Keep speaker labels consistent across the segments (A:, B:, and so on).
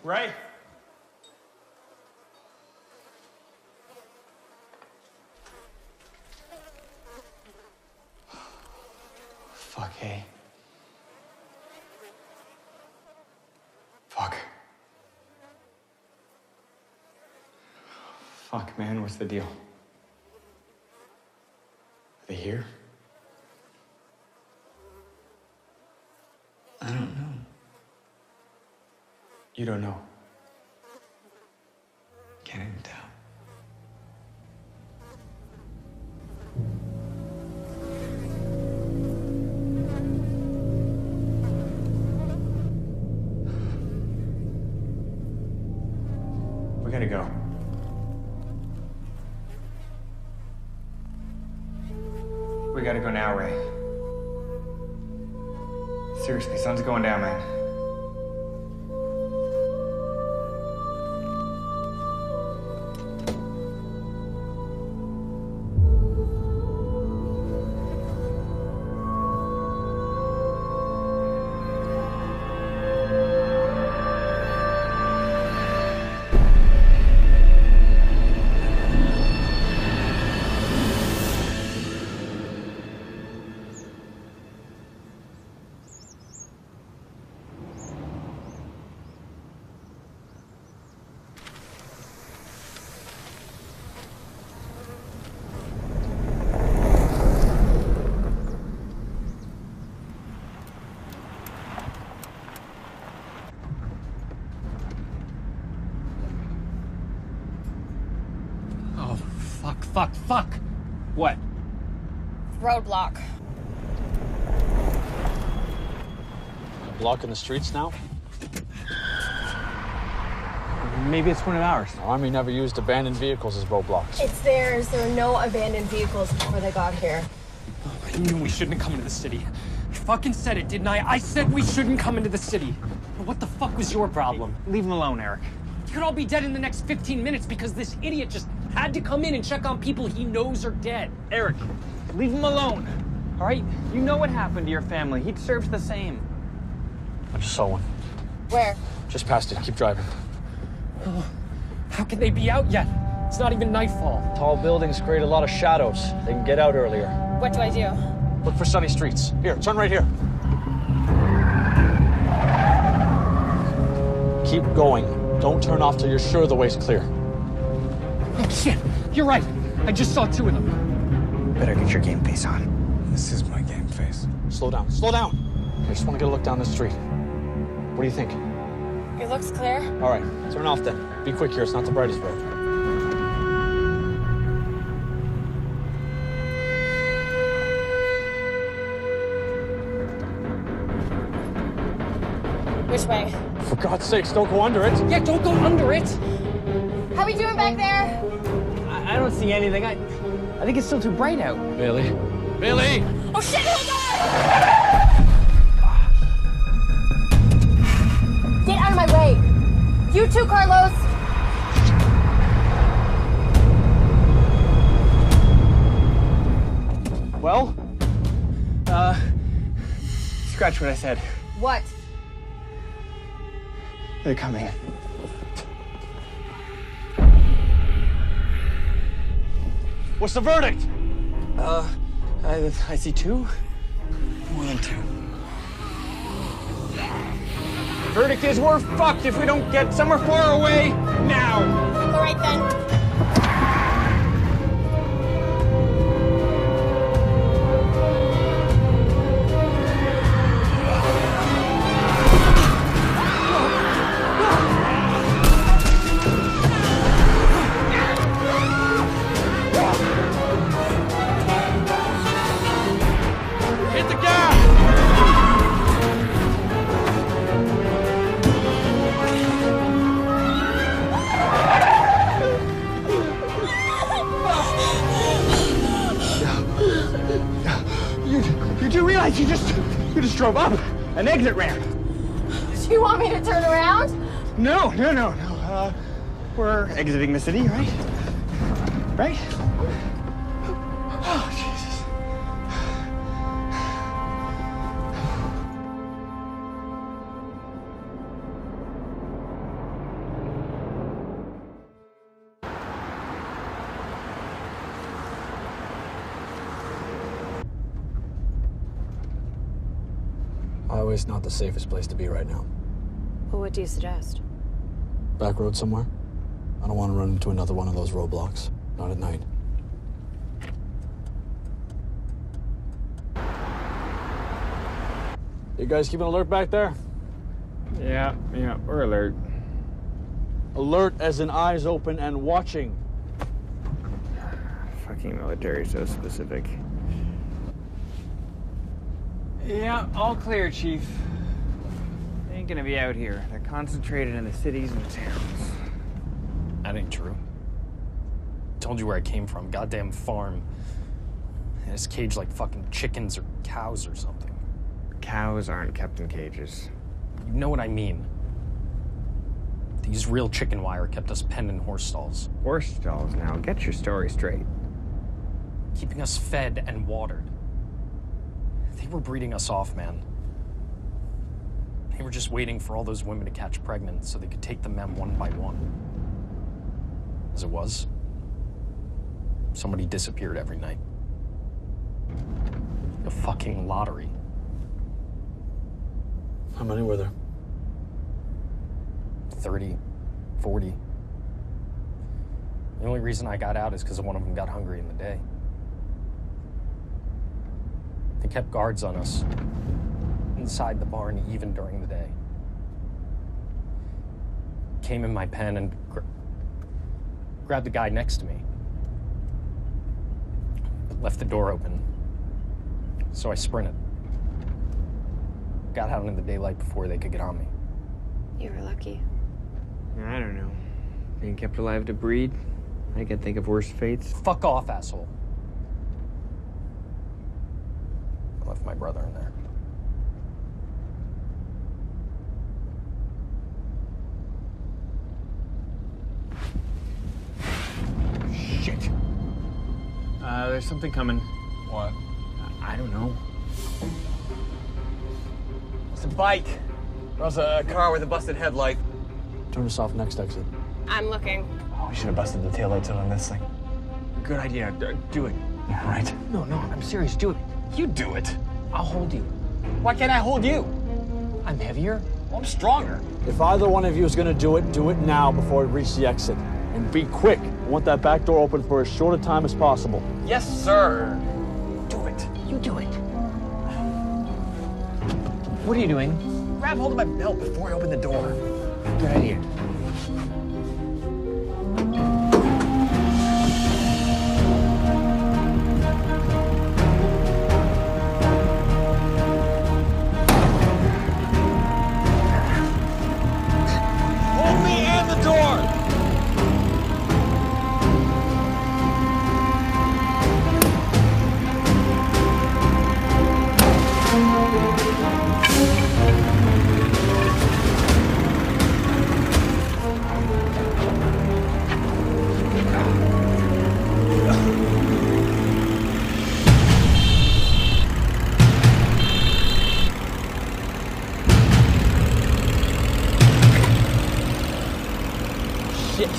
A: Ray? Fuck, hey. Fuck. Fuck, man, what's the deal? Are they here? I don't know. You don't know? Can't even tell. We gotta go. We gotta go now, Ray. Seriously, sun's going down, man.
B: Fuck! What?
C: Roadblock.
D: Blocking the streets now?
B: Maybe it's one of ours.
D: The Army never used abandoned vehicles as roadblocks.
C: It's theirs. There were no abandoned vehicles before they got here.
B: I knew we shouldn't come into the city. I fucking said it, didn't I? I said we shouldn't come into the city. What the fuck was your problem?
A: Leave him alone, Eric.
B: You could all be dead in the next 15 minutes because this idiot just had to come in and check on people he knows are dead.
A: Eric, leave him alone. All right? You know what happened to your family. He deserves the same.
D: I just saw one.
C: Where?
D: Just past it. Keep driving.
B: Oh, how can they be out yet? It's not even nightfall.
D: Tall buildings create a lot of shadows. They can get out earlier.
C: What do I do?
D: Look for sunny streets. Here, turn right here. Keep going. Don't turn off till you're sure the way's clear.
B: Oh, shit. You're right. I just saw two of them.
A: Better get your game face on. This is my game face.
D: Slow down. Slow down. I just want to get a look down the street. What do you think?
C: It looks clear.
D: All right, turn off then. Be quick here. It's not the brightest road.
C: Which way?
D: For God's sakes, don't go under it.
B: Yeah, don't go under it.
C: How we doing back there?
A: I don't see anything. I think it's still too bright out.
D: Bailey. Bailey!
C: Oh shit, hold on! Get out of my way! You too, Carlos!
A: Well, scratch what I said.
C: What?
A: They're coming.
D: What's the verdict?
A: I see two. More than two. Verdict is we're fucked if we don't get somewhere far away now.
C: All right then.
A: You just drove up an exit ramp.
C: Do you want me to turn around?
A: No. We're exiting the city, right? Right? Oh, Jesus.
D: Highway's not the safest place to be right now.
E: Well, what do you suggest?
D: Back road somewhere? I don't want to run into another one of those roadblocks. Not at night. You guys keeping alert back there?
A: Yeah, we're alert.
D: Alert as in eyes open and watching.
A: Fucking military, so specific. Yeah, all clear, Chief. They ain't gonna be out here. They're concentrated in the cities and towns.
B: That ain't true. Told you where I came from. Goddamn farm. And it's caged like fucking chickens or cows or something.
A: Cows aren't kept in cages.
B: You know what I mean. These real chicken wire kept us penned in horse stalls.
A: Horse stalls now. Get your story straight.
B: Keeping us fed and watered. They were breeding us off, man. They were just waiting for all those women to catch pregnant so they could take the men one by one. As it was, somebody disappeared every night. A fucking lottery.
D: How many were there?
B: 30, 40. The only reason I got out is because one of them got hungry in the day. They kept guards on us inside the barn even during the day. Came in my pen and grabbed the guy next to me. But left the door open. So I sprinted. Got out into the daylight before they could get on me.
E: You were lucky.
A: I don't know. Being kept alive to breed? I can think of worse fates.
B: Fuck off, asshole. I left my brother in there.
A: Shit. There's something coming.
D: What?
A: I don't know. It's a bike. Or else a car with a busted headlight.
D: Turn us off next exit.
C: I'm looking.
A: Oh, we should have busted the taillights out on this thing. Good idea. Do it. Yeah, right. No, I'm serious. Do it. You do it. I'll hold you. Why can't I hold you? I'm heavier. Well, I'm stronger.
D: If either one of you is going to do it now before we reach the exit. And be quick. I want that back door open for as short a time as possible.
A: Yes, sir. Do it. You do it. What are you doing? Grab hold of my belt before I open the door. Good idea.
D: Hold me and the door!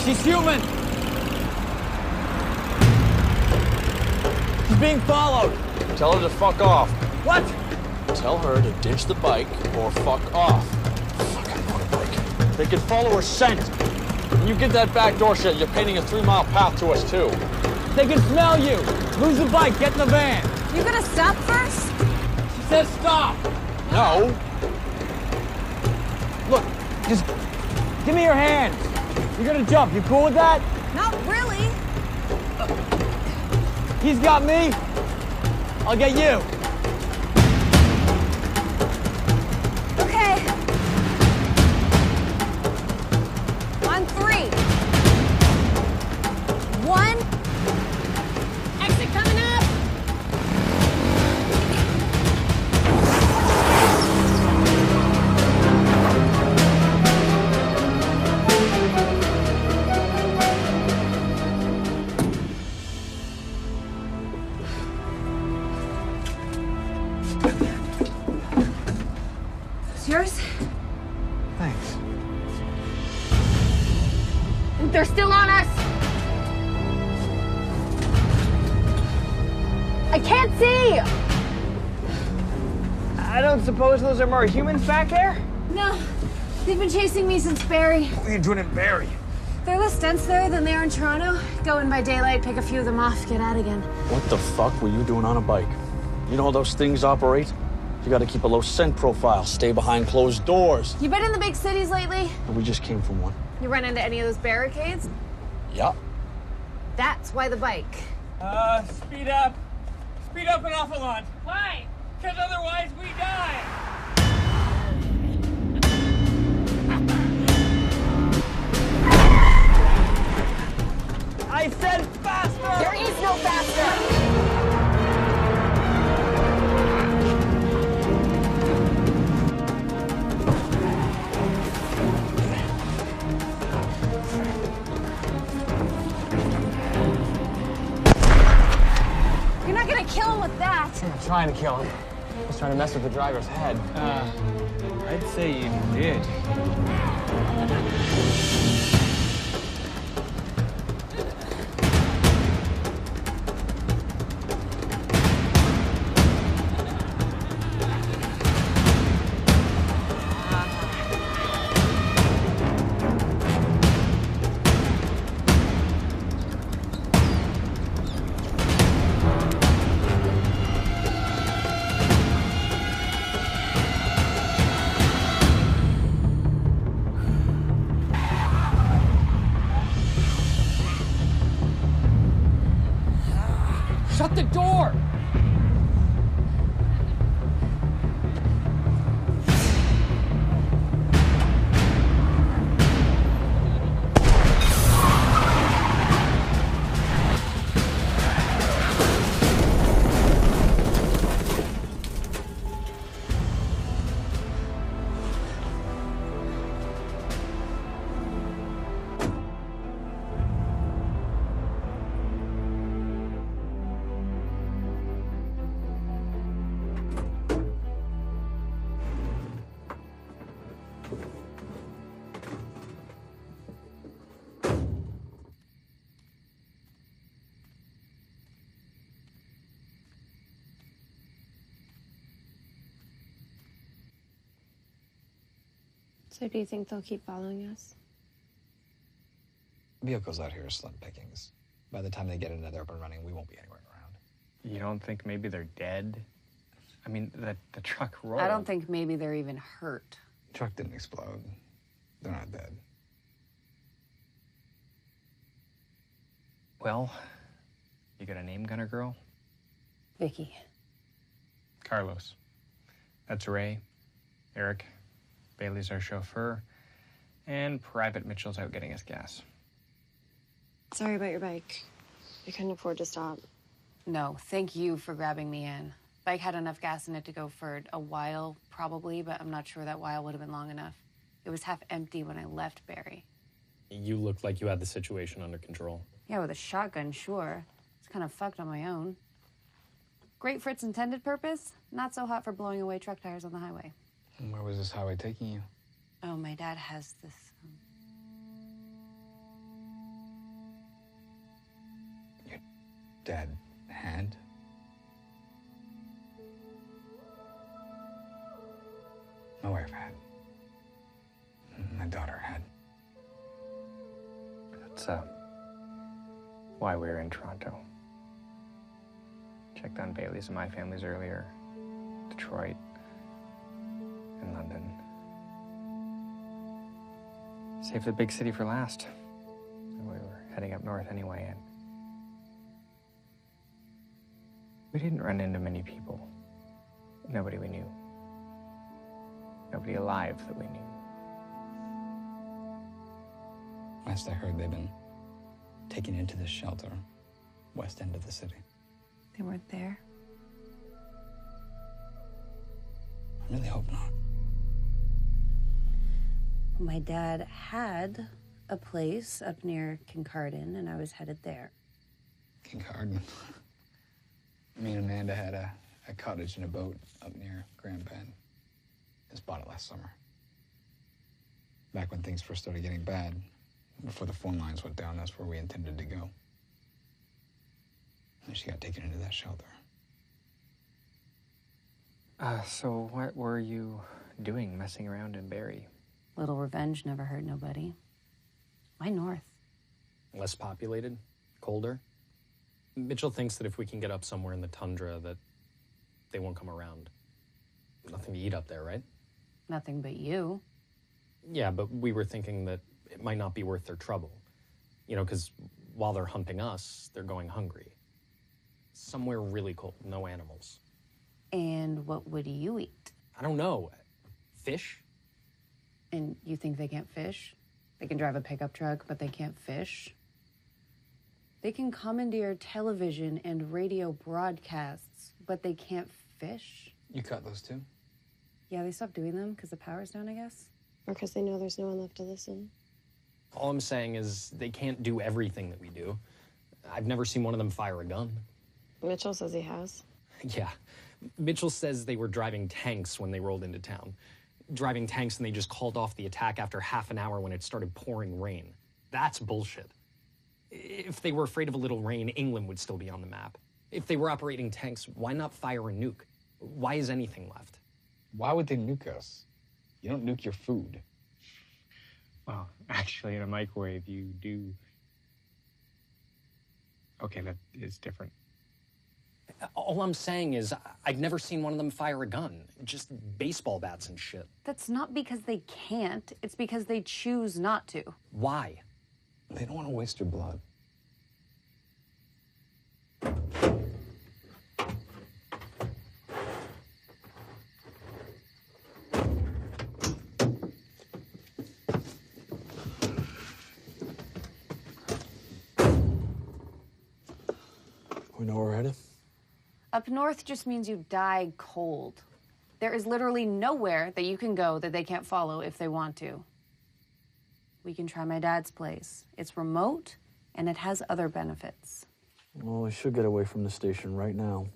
A: She's human! She's being followed!
D: Tell her to fuck off.
A: What?
D: Tell her to ditch the bike or fuck off. Fucking motorbike. They can follow her scent. When you get that back door shut, you're painting a 3-mile path to us, too.
A: They can smell you! Lose the bike, get in the van!
E: You gonna stop first?
A: She says stop!
D: No.
A: Look, just give me your hand. You're gonna jump. You cool with that?
E: Not really.
A: He's got me. I'll get you.
E: Okay. On 3. 1. Exit coming up.
C: I can't see!
A: I don't suppose those are more humans back there?
E: No, they've been chasing me since Barry.
A: What are you doing in Barry?
E: They're less dense there than they are in Toronto. Go in by daylight, pick a few of them off, get out again.
D: What the fuck were you doing on a bike? You know how those things operate? You gotta keep a low scent profile, stay behind closed doors.
E: You been in the big cities lately?
D: We just came from one.
E: You run into any of those barricades?
D: Yeah.
E: That's why the bike.
A: Speed up. Speed up an awful lot. Why? Because otherwise we die. I said faster!
C: There is no faster!
E: You're not gonna kill him with that.
A: I'm not trying to kill him. I was trying to mess with the driver's head. I'd say you did. Shut the door!
C: So do you think they'll keep following us?
F: Vehicles out here are slim pickings. By the time they get another up and running, we won't be anywhere around.
B: You don't think maybe they're dead? I mean, the truck rolled.
G: I don't think maybe they're even hurt.
F: The truck didn't explode. They're not dead.
B: Well, you got a name, Gunner Girl?
G: Vicky.
B: Carlos. That's Ray. Eric. Bailey's our chauffeur. And Private Mitchell's out getting us gas.
C: Sorry about your bike. I couldn't afford to stop.
G: No, thank you for grabbing me in. Bike had enough gas in it to go for a while, probably, but I'm not sure that while would have been long enough. It was half empty when I left Barry.
B: You looked like you had the situation under control.
G: Yeah, with a shotgun, sure. It's kind of fucked on my own. Great for its intended purpose, not so hot for blowing away truck tires on the highway.
F: And where was this highway taking you?
G: Oh, my dad has this...
F: Your dad had? My wife had. My daughter had.
B: That's, why we were in Toronto. Checked on Bailey's and my families earlier. Detroit. And London. Saved the big city for last. We were heading up north anyway, and we didn't run into many people. Nobody we knew. Nobody alive that we knew.
F: Last I heard, they've been taken into this shelter, west end of the city.
G: They weren't there?
F: I really hope not.
G: My dad had a place up near Kincardine, and I was headed there.
F: Kincardine. Me and Amanda had a cottage and a boat up near Grand Bend. Just bought it last summer. Back when things first started getting bad, before the phone lines went down, that's where we intended to go. And she got taken into that shelter.
B: So what were you doing messing around in Barrie?
G: Little revenge never hurt nobody. Why north?
B: Less populated? Colder? Mitchell thinks that if we can get up somewhere in the tundra that they won't come around. Nothing to eat up there, right?
G: Nothing but you.
B: Yeah, but we were thinking that it might not be worth their trouble. You know, because while they're hunting us, they're going hungry. Somewhere really cold, no animals.
G: And what would you eat?
B: I don't know. Fish?
G: And you think they can't fish? They can drive a pickup truck, but they can't fish? They can commandeer television and radio broadcasts, but they can't fish?
F: You cut those too?
G: Yeah, they stopped doing them because the power's down, I guess.
C: Or because they know there's no one left to listen.
B: All I'm saying is they can't do everything that we do. I've never seen one of them fire a gun.
C: Mitchell says he has.
B: Yeah. Mitchell says they were driving tanks when they rolled into town. Driving tanks and they just called off the attack after half an hour when it started pouring rain. That's bullshit. If they were afraid of a little rain, England would still be on the map. If they were operating tanks, why not fire a nuke? Why is anything left?
F: Why would they nuke us? You don't nuke your food.
H: Well, actually, in a microwave, you do. Okay, that is different.
B: All I'm saying is I've never seen one of them fire a gun. Just baseball bats and shit.
G: That's not because they can't. It's because they choose not to.
B: Why?
F: They don't want to waste your blood.
D: We know where we're headed?
G: Up north just means you die cold. There is literally nowhere that you can go that they can't follow if they want to. We can try my dad's place. It's remote, and it has other benefits.
D: Well, we should get away from the station right now.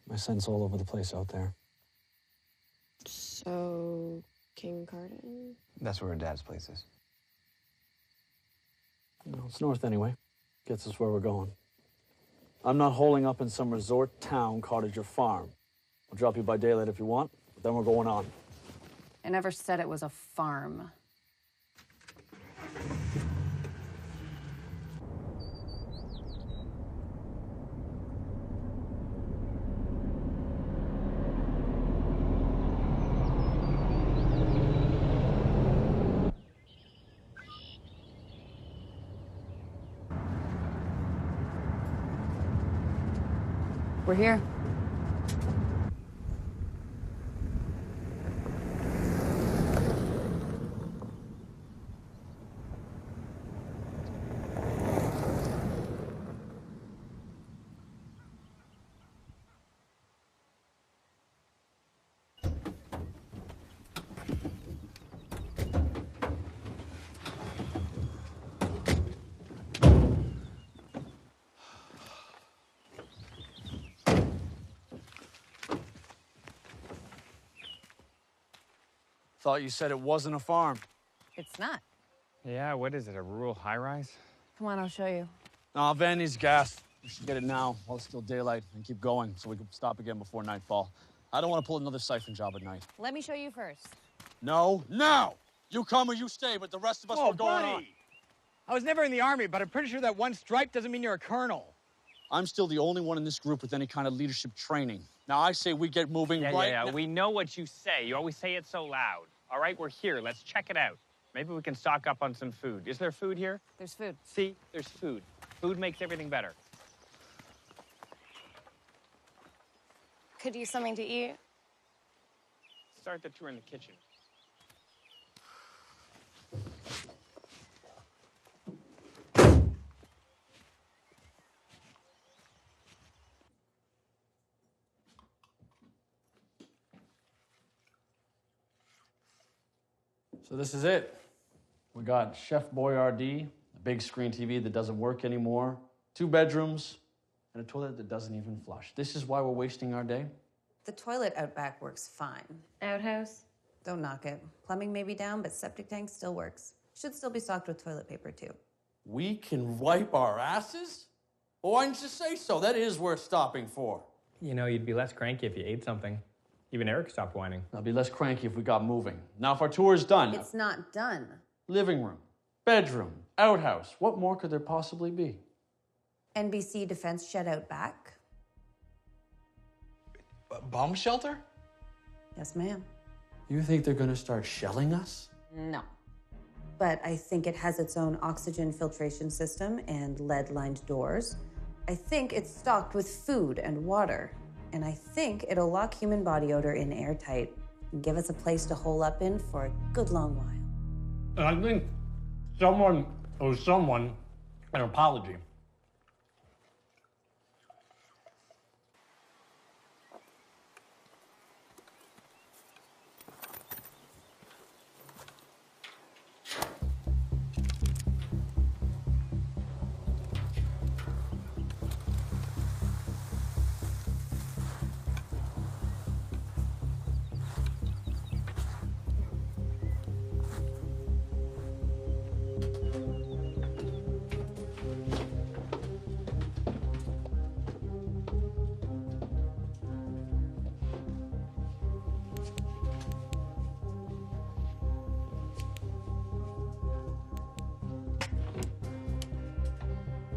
D: My scent's all over the place out there.
C: So, King Carden?
F: That's where her dad's place is.
D: Well, it's north anyway. Gets us where we're going. I'm not holding up in some resort town, cottage, or farm. I'll drop you by daylight if you want, but then we're going on.
G: I never said it was a farm. We're here.
D: Thought you said it wasn't a farm.
G: It's not.
H: Yeah, what is it, a rural high-rise?
G: Come on, I'll show you.
D: Nah, Van needs gas. We should get it now while it's still daylight and keep going so we can stop again before nightfall. I don't want to pull another siphon job at night.
G: Let me show you first.
D: No, now! You come or you stay, but the rest of us are going on.
A: I was never in the army, but I'm pretty sure that one stripe doesn't mean you're a colonel.
D: I'm still the only one in this group with any kind of leadership training. Now, I say we get moving right
H: Yeah,
D: now.
H: we know what you say. You always say it so loud. All right, we're here. Let's check it out. Maybe we can stock up on some food. Is there food here?
G: There's food.
H: See, there's food. Food makes everything better.
C: Could use something to eat.
H: Start the tour in the kitchen.
D: So this is it. We got Chef Boyardee, a big screen TV that doesn't work anymore, 2 bedrooms, and a toilet that doesn't even flush. This is why we're wasting our day?
I: The toilet out back works fine.
G: Outhouse?
I: Don't knock it. Plumbing may be down, but septic tank still works. Should still be stocked with toilet paper, too.
D: We can wipe our asses? Well, why didn't you say so? That is worth stopping for.
H: You know, you'd be less cranky if you ate something. Even Eric stopped whining.
D: I'll be less cranky if we got moving. Now, if our tour is done...
I: It's not done.
D: Living room, bedroom, outhouse. What more could there possibly be?
I: NBC defense shed out back.
F: A bomb shelter?
I: Yes, ma'am.
D: You think they're gonna start shelling us?
I: No. But I think it has its own oxygen filtration system and lead-lined doors. I think it's stocked with food and water. And I think it'll lock human body odor in airtight and give us a place to hole up in for a good long while.
B: I think someone owes someone an apology.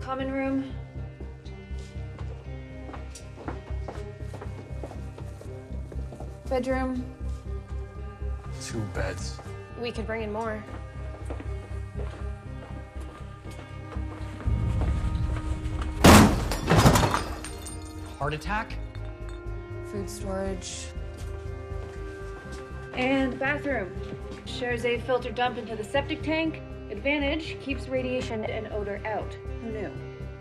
C: Common room. Bedroom.
A: 2 beds.
C: We could bring in more.
B: Heart attack?
G: Food storage.
E: And bathroom. Shares a filter dump into the septic tank. Advantage, keeps radiation and odor out. Who knew?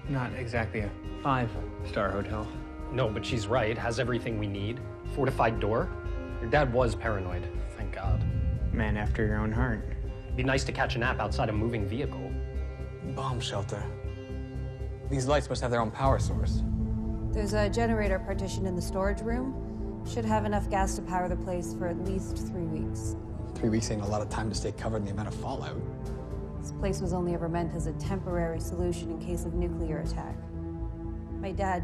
A: Not exactly a 5-star hotel.
B: No, but she's right. Has everything we need. Fortified door. Your dad was paranoid. Thank God.
A: Man after your own heart.
B: It'd be nice to catch a nap outside a moving vehicle.
F: Bomb shelter. These lights must have their own power source.
I: There's a generator partition in the storage room. Should have enough gas to power the place for at least 3 weeks.
F: 3 weeks ain't a lot of time to stay covered in the amount of fallout.
I: This place was only ever meant as a temporary solution in case of nuclear attack. My dad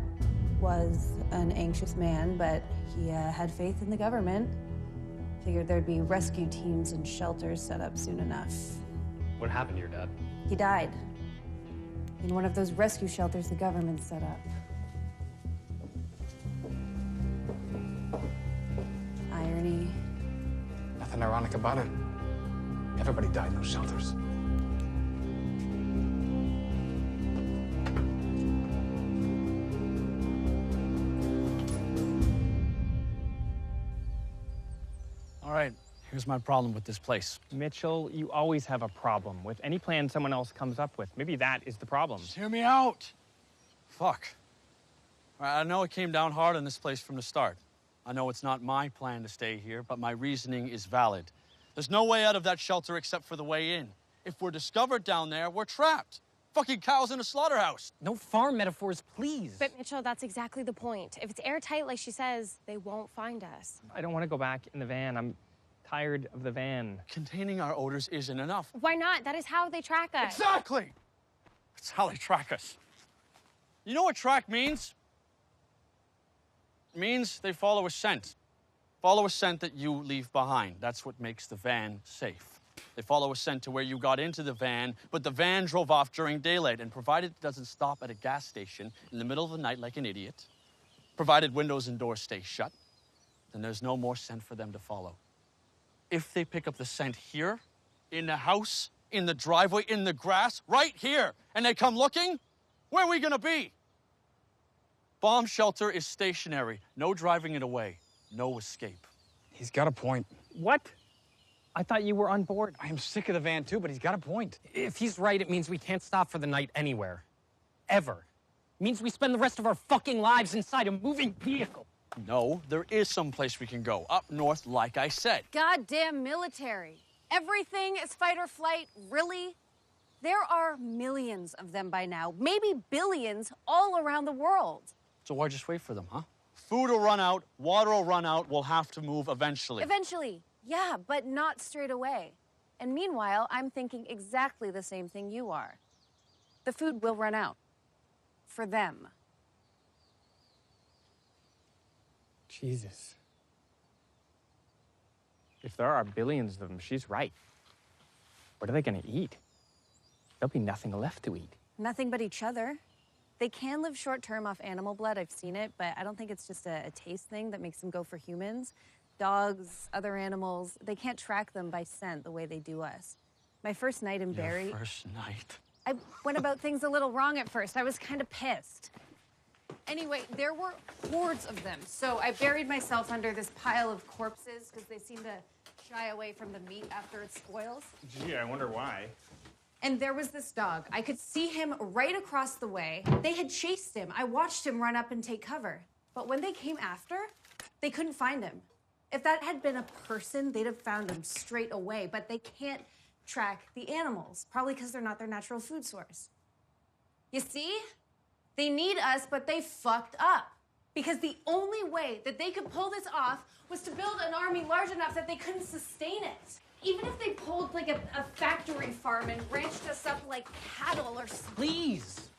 I: was an anxious man, but he had faith in the government. Figured there'd be rescue teams and shelters set up soon enough.
B: What happened to your dad?
I: He died in one of those rescue shelters the government set up. Irony.
F: Nothing ironic about it. Everybody died in those shelters.
D: All right, here's my problem with this place.
H: Mitchell, you always have a problem with any plan someone else comes up with. Maybe that is the problem.
D: Just hear me out. Fuck. All right, I know it came down hard on this place from the start. I know it's not my plan to stay here, but my reasoning is valid. There's no way out of that shelter except for the way in. If we're discovered down there, we're trapped. Fucking cows in a slaughterhouse.
B: No farm metaphors, please.
C: But Mitchell, that's exactly the point. If it's airtight, like she says, they won't find us.
H: I don't want to go back in the van. I'm tired of the van.
D: Containing our odors isn't enough.
C: Why not? That is how they track us.
D: Exactly! That's how they track us. You know what track means? It means they follow a scent. Follow a scent that you leave behind. That's what makes the van safe. They follow a scent to where you got into the van, but the van drove off during daylight, and provided it doesn't stop at a gas station in the middle of the night like an idiot, provided windows and doors stay shut, then there's no more scent for them to follow. If they pick up the scent here, in the house, in the driveway, in the grass, right here, and they come looking, where are we gonna be? Bomb shelter is stationary. No driving it away. No escape.
F: He's got a point.
H: What? I thought you were on board.
F: I am sick of the van too, but he's got a point.
B: If he's right, it means we can't stop for the night anywhere. Ever. It means we spend the rest of our fucking lives inside a moving vehicle.
D: No, there is some place we can go. Up north, like I said.
G: Goddamn military. Everything is fight or flight, really? There are millions of them by now, maybe billions all around the world.
D: So why just wait for them, huh? Food will run out, water will run out, we'll have to move eventually.
G: Eventually, yeah, but not straight away. And meanwhile, I'm thinking exactly the same thing you are. The food will run out. For them.
A: Jesus.
H: If there are billions of them, she's right. What are they gonna eat? There'll be nothing left to eat.
G: Nothing but each other. They can live short-term off animal blood, I've seen it, but I don't think it's just a taste thing that makes them go for humans. Dogs, other animals, they can't track them by scent the way they do us. My first night in Barrie...
D: Your first night?
G: I went about things a little wrong at first. I was kind of pissed. Anyway, there were hordes of them, so I buried myself under this pile of corpses because they seem to shy away from the meat after it spoils.
H: Gee, I wonder why.
G: And there was this dog. I could see him right across the way. They had chased him. I watched him run up and take cover. But when they came after, they couldn't find him. If that had been a person, they'd have found him straight away. But they can't track the animals, probably because they're not their natural food source. You see? They need us, but they fucked up. Because the only way that they could pull this off was to build an army large enough that they couldn't sustain it. Even if they pulled like a factory farm and ranched us up like cattle or something.
A: Please.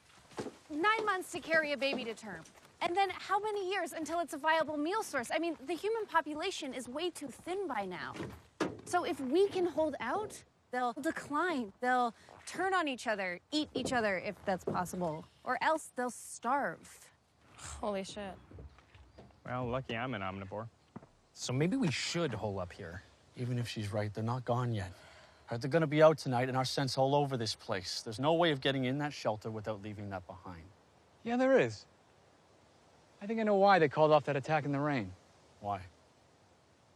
G: 9 months to carry a baby to term. And then how many years until it's a viable meal source? I mean, the human population is way too thin by now. So if we can hold out, they'll decline. They'll turn on each other, eat each other if that's possible, or else they'll starve.
C: Holy shit.
H: Well, lucky I'm an omnivore.
B: So maybe we should hole up here.
D: Even if she's right, they're not gone yet. They're gonna be out tonight and our scent's all over this place. There's no way of getting in that shelter without leaving that behind.
F: Yeah, there is. I think I know why they called off that attack in the rain.
D: Why?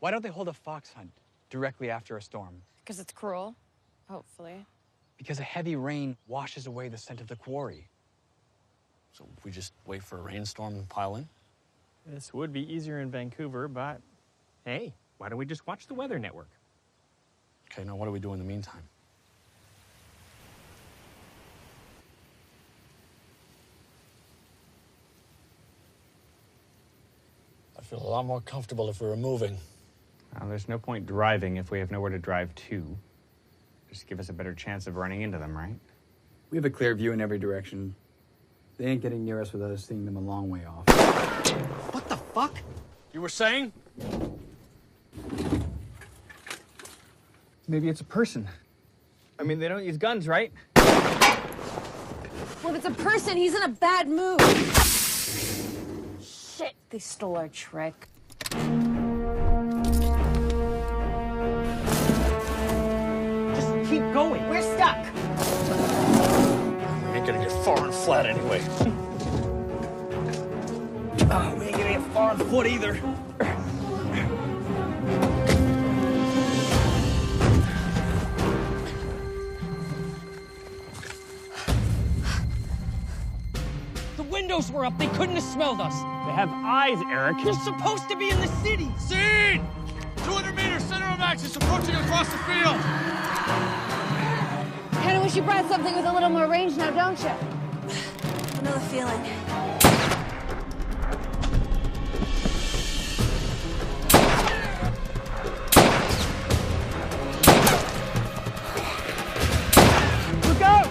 F: Why don't they hold a fox hunt directly after a storm?
C: Because it's cruel. Hopefully.
F: Because a heavy rain washes away the scent of the quarry.
D: So we just wait for a rainstorm and pile in?
H: This would be easier in Vancouver, but hey, why don't we just watch the Weather Network?
D: Okay, now what do we do in the meantime? I feel a lot more comfortable if we were moving.
H: There's no point driving if we have nowhere to drive to. Just give us a better chance of running into them, right?
F: We have a clear view in every direction. They ain't getting near us without us seeing them a long way off.
D: What the fuck? You were saying?
F: Maybe it's a person.
H: I mean, they don't use guns, right?
G: Well, if it's a person, he's in a bad mood. Shit, they stole our trick.
A: Just keep going. We're stuck.
D: We ain't gonna get far and flat anyway.
A: We ain't gonna get far on foot either. The windows were up. They couldn't have smelled us.
H: They have eyes, Eric.
A: You're supposed to be in the city.
D: Scene! 200 meters, center of axis, approaching across the field.
E: Kinda wish you brought something with a little more range now, don't you?
G: I know the feeling.
A: Look out!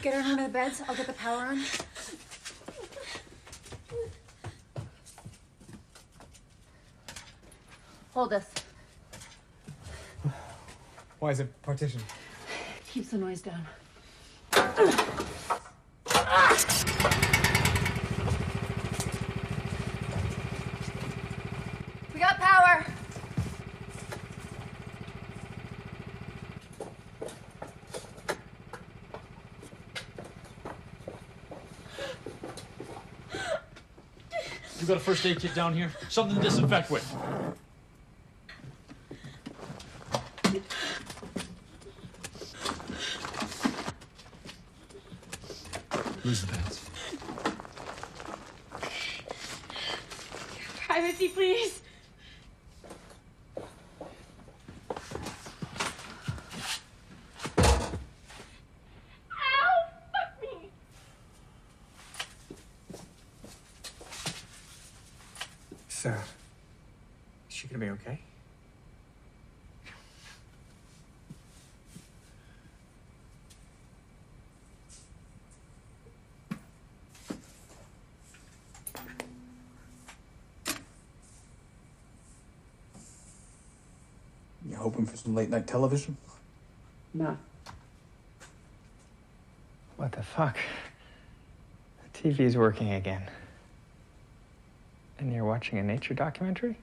G: Get her under the beds. I'll get the power on. Hold this.
F: Why is it partitioned?
G: Keeps the noise down. We got power.
D: You got a first aid kit down here? Something to disinfect with.
F: Lose the beds.
E: Privacy, please. Ow! Fuck me!
A: Sarah, is she gonna be okay?
F: You hoping for some late night television?
I: No.
A: What the fuck? The TV's working again. And you're watching a nature documentary?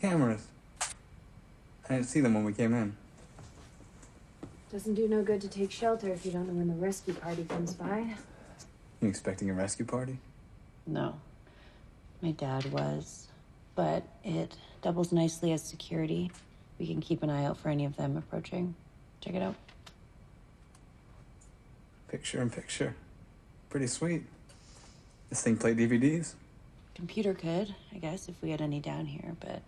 F: Cameras. I didn't see them when we came in.
C: Doesn't do no good to take shelter if you don't know when the rescue party comes by.
F: You expecting a rescue party?
I: No. My dad was. But it doubles nicely as security. We can keep an eye out for any of them approaching. Check it out.
F: Picture in picture. Pretty sweet. This thing play DVDs?
I: Computer could, I guess, if we had any down here, but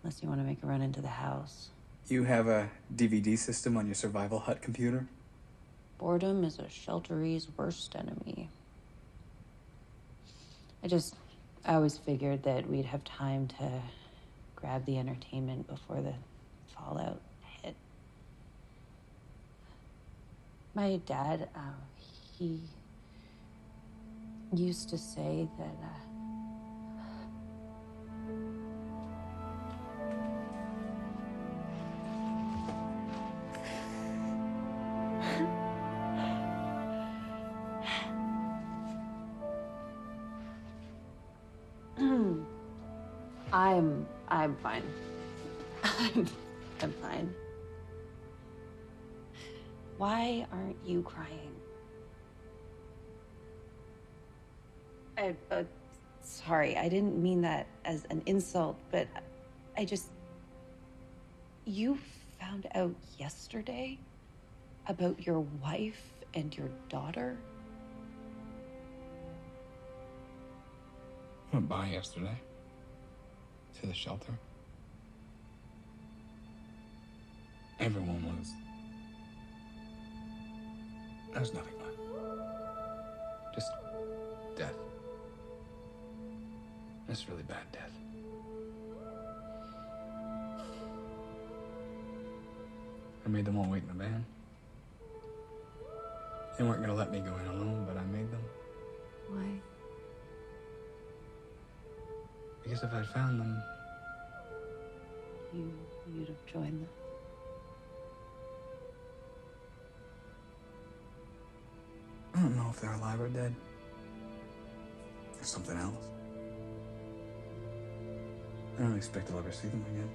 I: unless you want to make a run into the house.
F: You have a DVD system on your survival hut computer?
I: Boredom is a shelteree's worst enemy. I always figured that we'd have time to grab the entertainment before the fallout hit. My dad, he used to say that, I'm fine. I'm fine. Why aren't you crying? Sorry, I didn't mean that as an insult, but you found out yesterday about your wife and your daughter?
F: I went by yesterday. To the shelter. Everyone was. There's nothing left. Just death. It's really bad death. I made them all wait in the van. They weren't gonna let me go in alone, but I made them.
C: Why?
F: Because if I'd found them,
I: You'd have joined them.
F: I don't know if they're alive or dead. Or something else. I don't expect I'll ever see them again.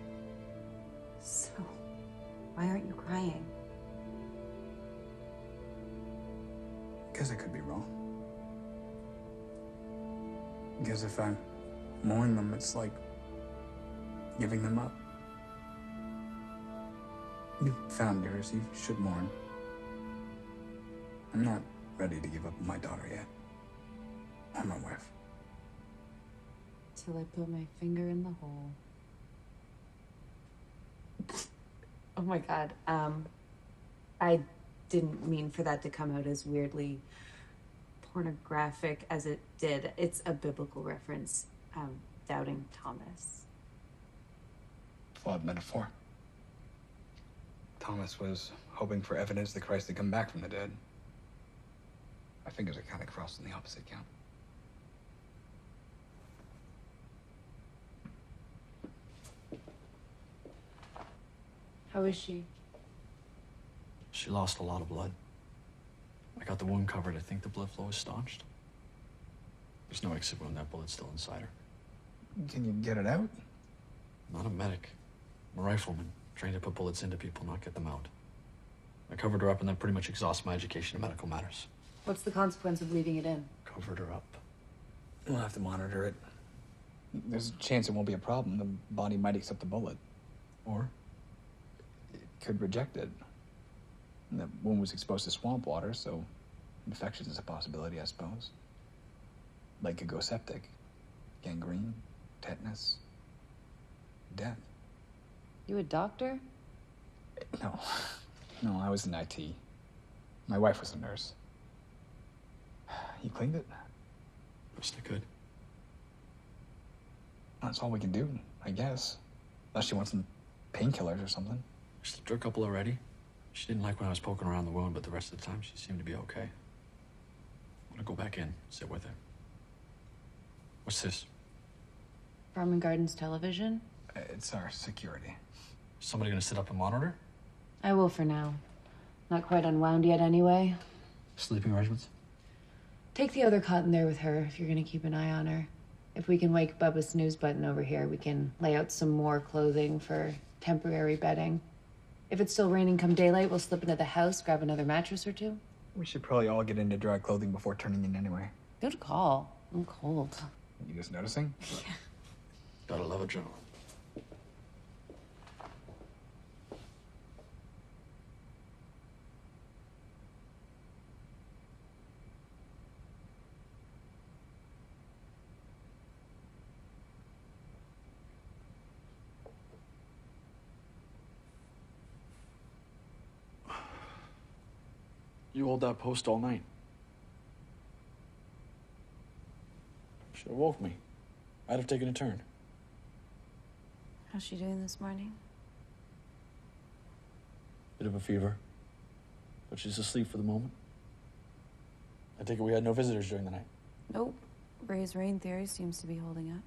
I: So, why aren't you crying?
F: Because I could be wrong. Because if I mourn them, it's like giving them up. You found yours, you should mourn. I'm not ready to give up my daughter yet. Or my wife.
I: Till I put my finger in the hole. Oh my God. I didn't mean for that to come out as weirdly pornographic as it did. It's a biblical reference. Doubting Thomas.
F: Flawed metaphor. Thomas was hoping for evidence that Christ had come back from the dead. My fingers are kind of crossed on the opposite count.
C: How is she?
B: She lost a lot of blood. I got the wound covered. I think the blood flow is staunched. There's no exit wound. That bullet's still inside her.
F: Can you get it out?
B: I'm not a medic. I'm a rifleman, trained to put bullets into people, not get them out. I covered her up, and that pretty much exhausts my education in medical matters.
C: What's the consequence of leaving it in?
B: Covered her up.
F: We'll have to monitor it. There's a chance it won't be a problem. The body might accept the bullet.
B: Or?
F: It could reject it. And the wound was exposed to swamp water, so infection is a possibility, I suppose. Leg could go septic. Gangrene, tetanus, death.
C: You a doctor?
F: No. No, I was in IT. My wife was a nurse. You cleaned it?
B: Best I could.
F: That's all we can do, I guess. Unless she wants some painkillers or something.
B: I slipped her a couple already. She didn't like when I was poking around the wound, but the rest of the time she seemed to be okay. I'm gonna go back in, sit with her. What's this?
C: Farm and Gardens television?
F: It's our security.
B: Somebody gonna sit up and monitor?
C: I will for now. Not quite unwound yet anyway.
B: Sleeping arrangements?
C: Take the other cot in there with her if you're gonna keep an eye on her. If we can wake Bubba's snooze button over here, we can lay out some more clothing for temporary bedding. If it's still raining come daylight, we'll slip into the house, grab another mattress or two.
F: We should probably all get into dry clothing before turning in anyway.
C: Good call. I'm cold.
F: You just noticing?
B: Gotta love a journal. You hold that post all night. Should have woke me. I'd have taken a turn.
G: How's she doing this morning?
B: Bit of a fever, but she's asleep for the moment. I take it we had no visitors during the night.
G: Nope. Ray's rain theory seems to be holding up.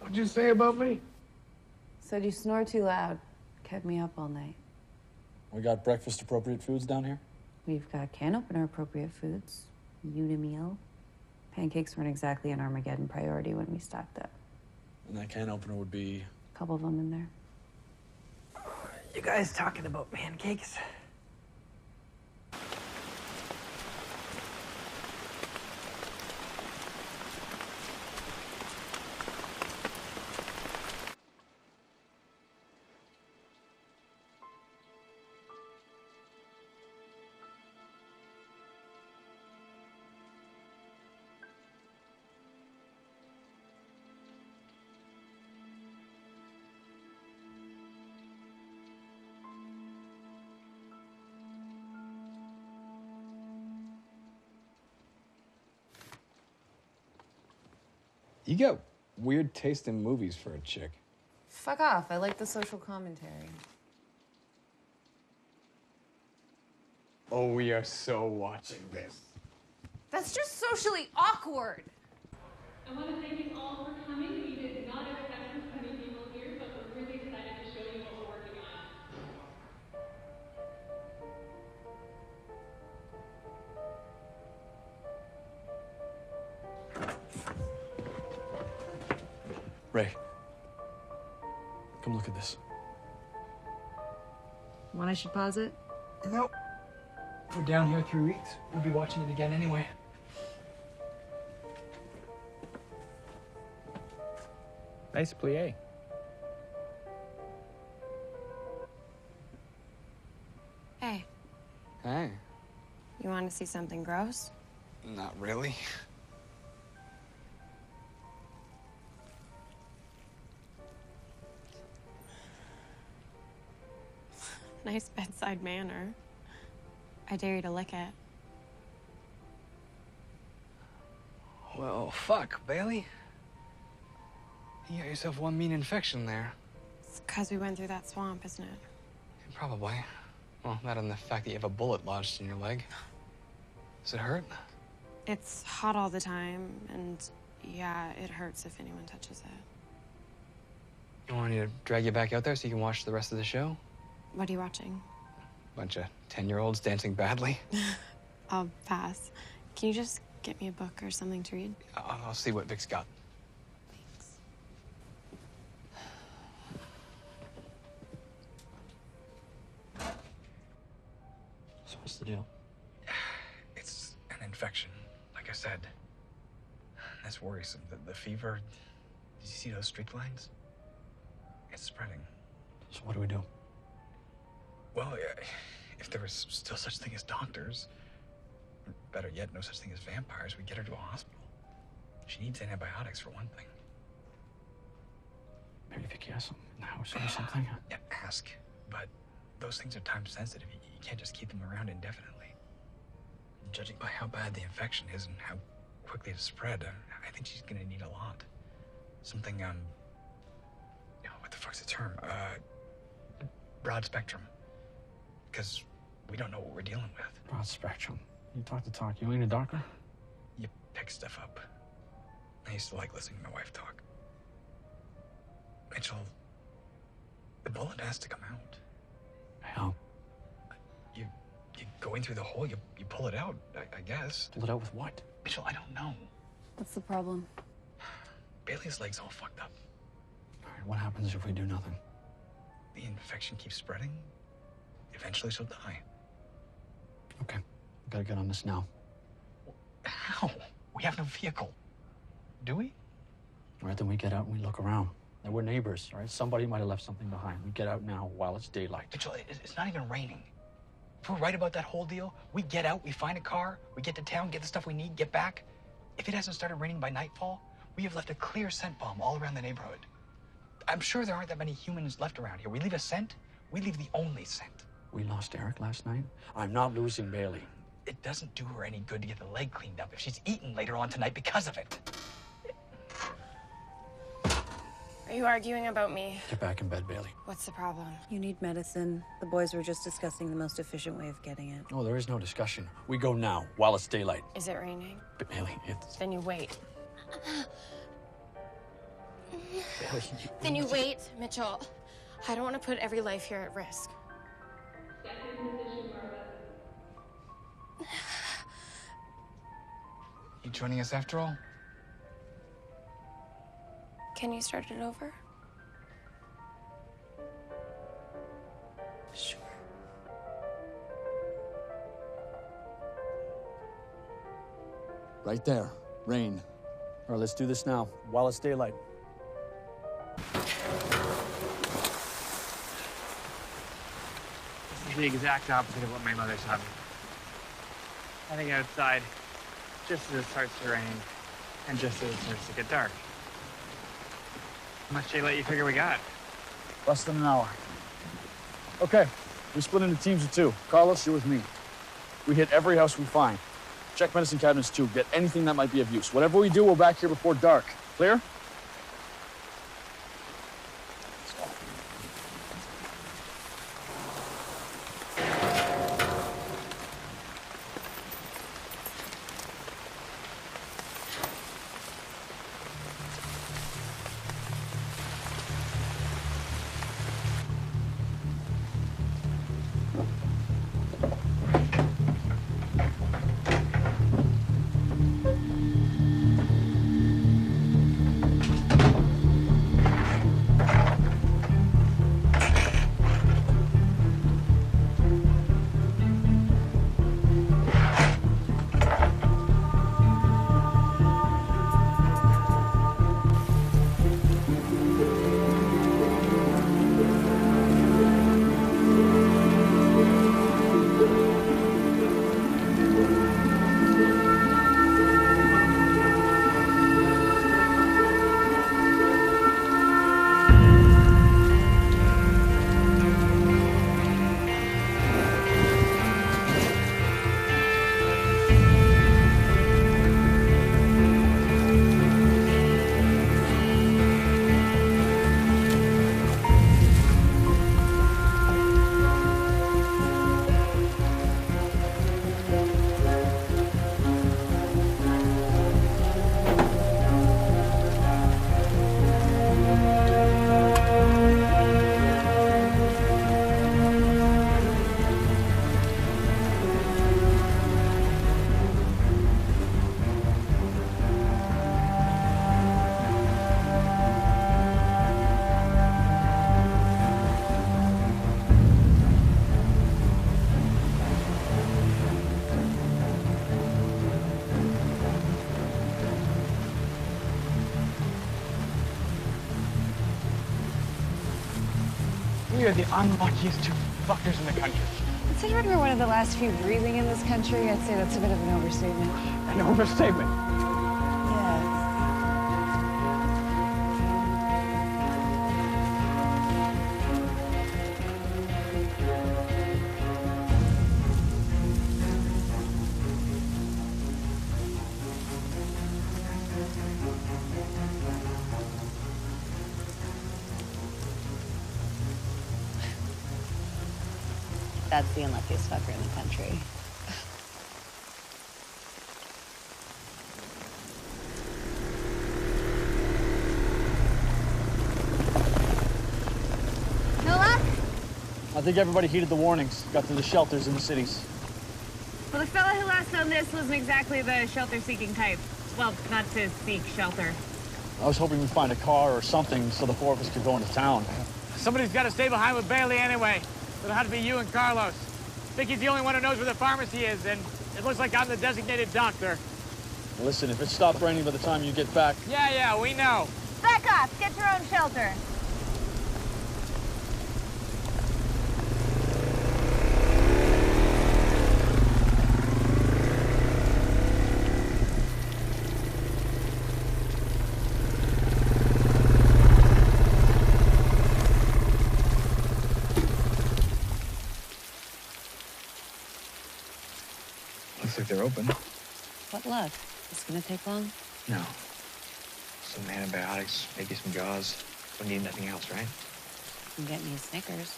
F: What'd you say about me?
G: Said you snore too loud. Kept me up all night.
B: We got breakfast appropriate foods down here?
G: We've got can opener appropriate foods. Unimeal. Pancakes weren't exactly an Armageddon priority when we stocked up.
B: And that can opener would be...
G: A couple of them in there.
F: You guys talking about pancakes? You got weird taste in movies for a chick.
G: Fuck off. I like the social commentary.
F: Oh, we are so watching this.
G: That's just socially awkward.
E: I want to thank you all for coming. We did not expect this many people here, but we're really excited to show you what we're working on.
B: Ray. Come look at this.
C: Want I should pause it?
F: Nope. We're down here 3 weeks. We'll be watching it again anyway.
J: Nice plie.
K: Hey,
F: Hey.
K: you want to see something gross?
F: Not really.
K: Nice bedside manner. I dare you to lick it.
F: Well, fuck, Bailey. You got yourself one mean infection there.
K: It's because we went through that swamp, isn't it?
F: Probably. Well, that and the fact that you have a bullet lodged in your leg. Does it hurt?
K: It's hot all the time, and yeah, it hurts if anyone touches it.
F: You want me to drag you back out there so you can watch the rest of the show?
K: What are you watching?
F: Bunch of 10-year-olds dancing badly.
K: I'll pass. Can you just get me a book or something to read?
F: I'll see what Vic's got.
K: Thanks.
A: So what's the deal?
F: It's an infection, like I said. That's worrisome. The fever, did you see those streak lines? It's spreading.
A: So what do we do?
F: Well, if there was still such thing as doctors, or better yet, no such thing as vampires, we get her to a hospital. She needs antibiotics for one thing.
A: Maybe Vicky has some in the house or something.
F: Yeah, ask. But those things are time sensitive. You can't just keep them around indefinitely. Judging by how bad the infection is and how quickly it's spread, I think she's gonna need a lot. Something, what the fuck's the term? Broad spectrum. Because we don't know what we're dealing with.
A: Broad spectrum. You talk the talk. You ain't a doctor?
F: You pick stuff up. I used to like listening to my wife talk. Mitchell, the bullet has to come out.
A: How?
F: You go in through the hole, you pull it out, I guess.
A: Pull it out with what?
F: Mitchell, I don't know.
G: What's the problem?
F: Bailey's leg's all fucked up.
A: All right, what happens if we do nothing?
F: The infection keeps spreading. Eventually she'll die.
A: Okay, we gotta get on this now.
F: How? We have no vehicle. Do we?
A: All right, then we get out and we look around. And we're neighbors, all right? Somebody might have left something behind. We get out now while it's daylight.
F: Mitchell, it's not even raining. If we're right about that whole deal, we get out, we find a car, we get to town, get the stuff we need, get back. If it hasn't started raining by nightfall, we have left a clear scent bomb all around the neighborhood. I'm sure there aren't that many humans left around here. We leave a scent, we leave the only scent.
A: We lost Eric last night. I'm not losing Bailey.
F: It doesn't do her any good to get the leg cleaned up if she's eaten later on tonight because of it.
K: Are you arguing about me?
A: Get back in bed, Bailey.
K: What's the problem?
I: You need medicine. The boys were just discussing the most efficient way of getting it.
A: Oh, there is no discussion. We go now while it's daylight.
K: Is it raining?
A: But Bailey, it's...
K: Then you wait.
A: Bailey,
K: Then you wait, Mitchell. I don't want to put every life here at risk.
F: You joining us after all?
K: Can you start it over? Sure.
A: right there. Rain. All right, let's do this now, while it's daylight.
H: This is the exact opposite of what my mother taught me. Heading outside just as it starts to rain and just as it starts to get dark. How much daylight you figure we got?
L: Less than an hour. Okay, we split into teams of two. Carlos, you're with me. We hit every house we find. Check medicine cabinets too. Get anything that might be of use. Whatever we do, we're back here before dark. Clear?
A: We are the unluckiest two fuckers in the country.
C: Considering we're one of the last few breathing in this country, I'd say that's a bit of an overstatement.
A: An overstatement.
C: Yes. That's the unluckiest fucker in the country.
G: No luck?
L: I think everybody heeded the warnings, got to the shelters in the cities.
M: Well, the fella who last done this wasn't exactly the shelter-seeking type. Well, not to seek shelter.
L: I was hoping we'd find a car or something so the four of us could go into town.
H: Somebody's got to stay behind with Bailey anyway. It'll have to be you and Carlos. Vicky's the only one who knows where the pharmacy is, and it looks like I'm the designated doctor.
L: Listen, if it stopped raining by the time you get back...
H: Yeah, we know.
M: Back off. Get your own shelter.
F: Looks like they're open.
C: What luck? It's gonna take long?
F: No. Some antibiotics, maybe some gauze. Don't need nothing else, right?
C: You can get me a Snickers.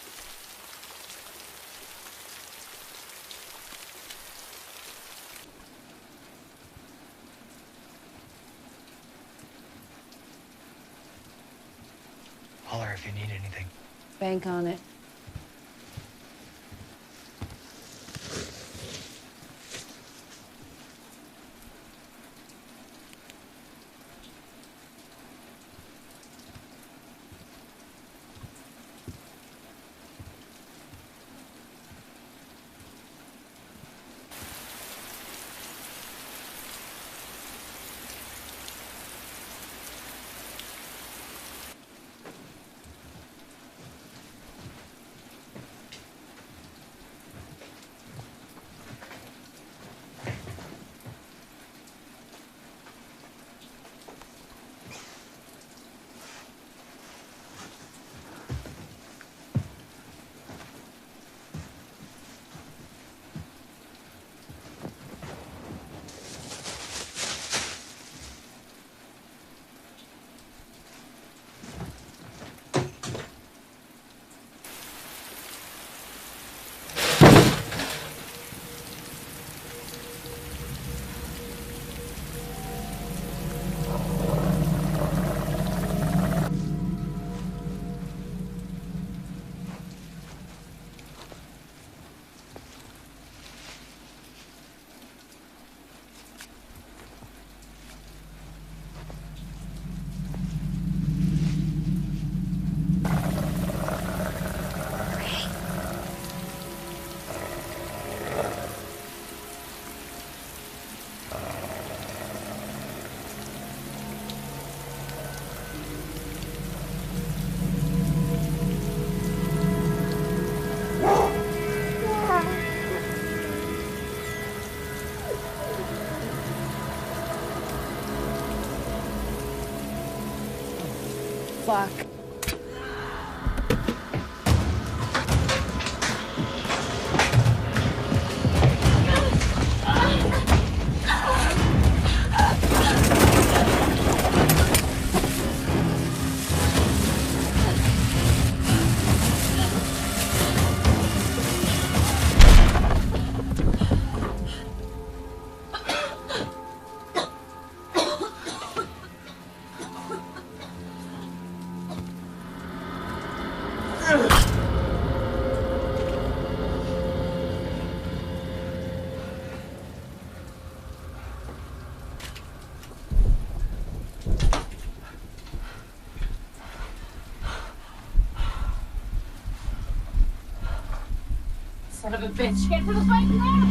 F: Holler if you need anything.
C: Bank on it. Fuck.
M: Son of a bitch. Get to the fight now!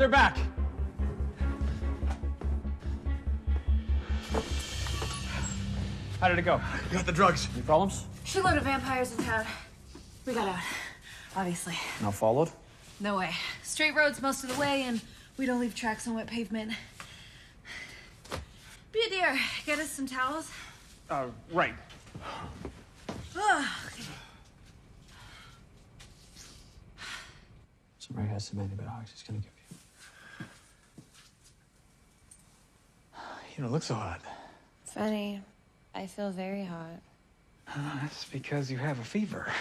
D: They're back. How did it go?
A: You got the drugs.
D: Any problems?
C: Shitload of vampires in town. We got out, obviously.
B: Not followed?
C: No way. Straight roads most of the way, and we don't leave tracks on wet pavement. Be a dear. Get us some towels.
D: Right.
C: Oh, okay.
F: Somebody has some antibiotics he's gonna give you.
A: You don't look so hot.
K: Funny. I feel very hot.
F: That's because you have a fever.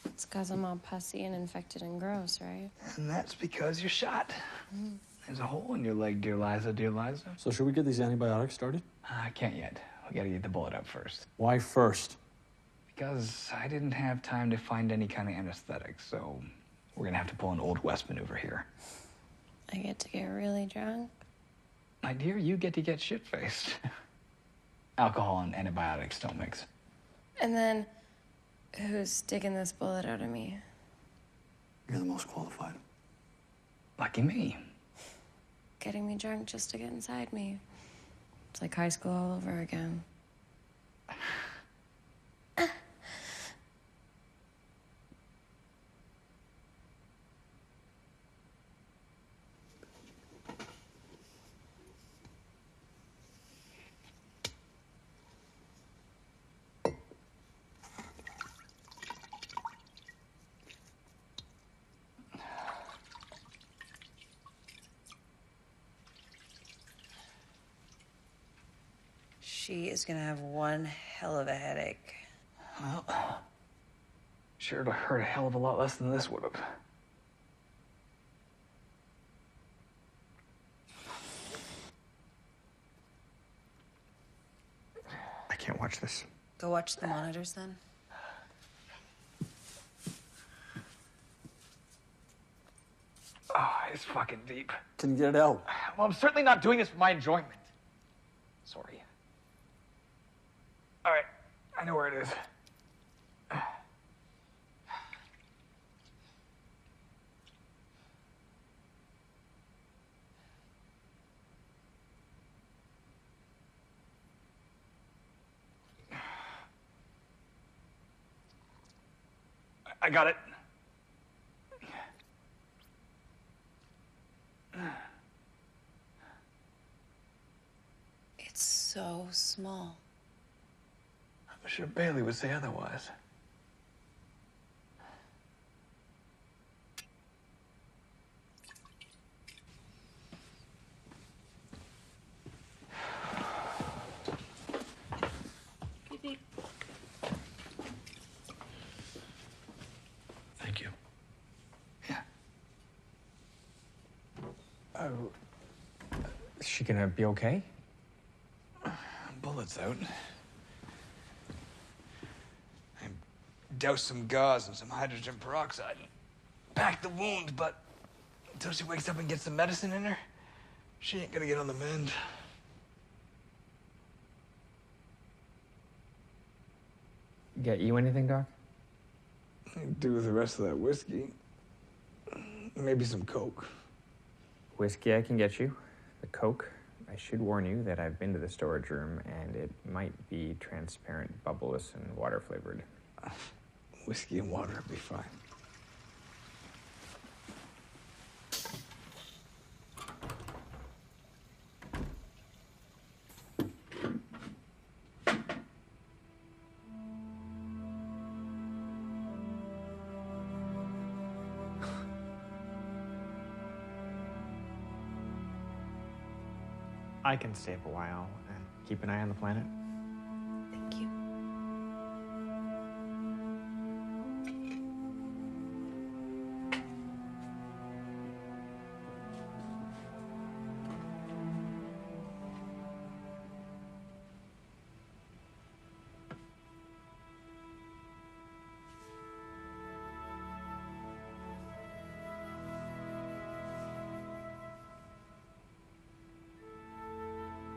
K: It's because I'm all pussy and infected and gross, right?
F: And that's because you're shot. There's a hole in your leg, dear Liza, dear Liza.
L: So should we get these antibiotics started?
F: I can't yet. We gotta get the bullet out first.
L: Why first?
F: Because I didn't have time to find any kind of anesthetic, so we're gonna have to pull an Old West maneuver here.
K: I get to get really drunk.
F: My dear, you get to get shit-faced. Alcohol and antibiotics don't mix.
K: And then, who's sticking this bullet out of me?
A: You're the most qualified.
F: Lucky me.
K: Getting me drunk just to get inside me. It's like high school all over again.
I: She is gonna have one hell of a headache.
F: Well, sure it'll hurt a hell of a lot less than this would have.
A: I can't watch this.
I: Go watch the monitors then.
F: Oh, it's fucking deep.
L: Can you get it out?
F: Well, I'm certainly not doing this for my enjoyment. Sorry. All right, I know where it is. I got it.
I: It's so small.
A: I'm sure Bailey would say otherwise. Thank you.
F: Yeah.
A: Oh, is she gonna be okay?
F: Bullet's out. I doused some gauze and some hydrogen peroxide and packed the wound, but until she wakes up and gets some medicine in her, she ain't gonna get on the mend.
J: Get you anything, Doc?
F: Do with the rest of that whiskey. Maybe some Coke.
J: Whiskey I can get you. The Coke, I should warn you that I've been to the storage room and it might be transparent, bubbleless, and water flavored.
F: Whiskey and water will be fine.
J: I can stay up a while and keep an eye on the planet.
I: Thank you.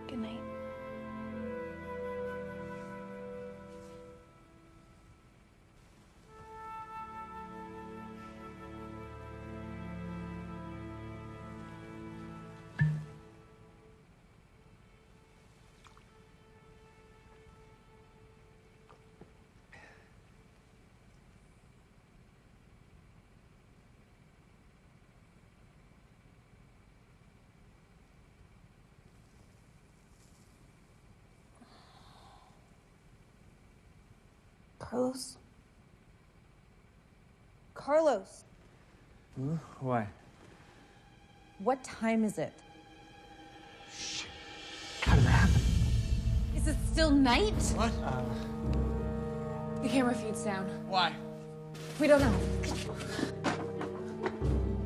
K: Good night.
I: Carlos? Carlos,
J: What?
I: what time is it?
A: How did that happen?
I: Is it still night?
D: What?
C: The camera feed's down.
D: Why?
C: We don't know.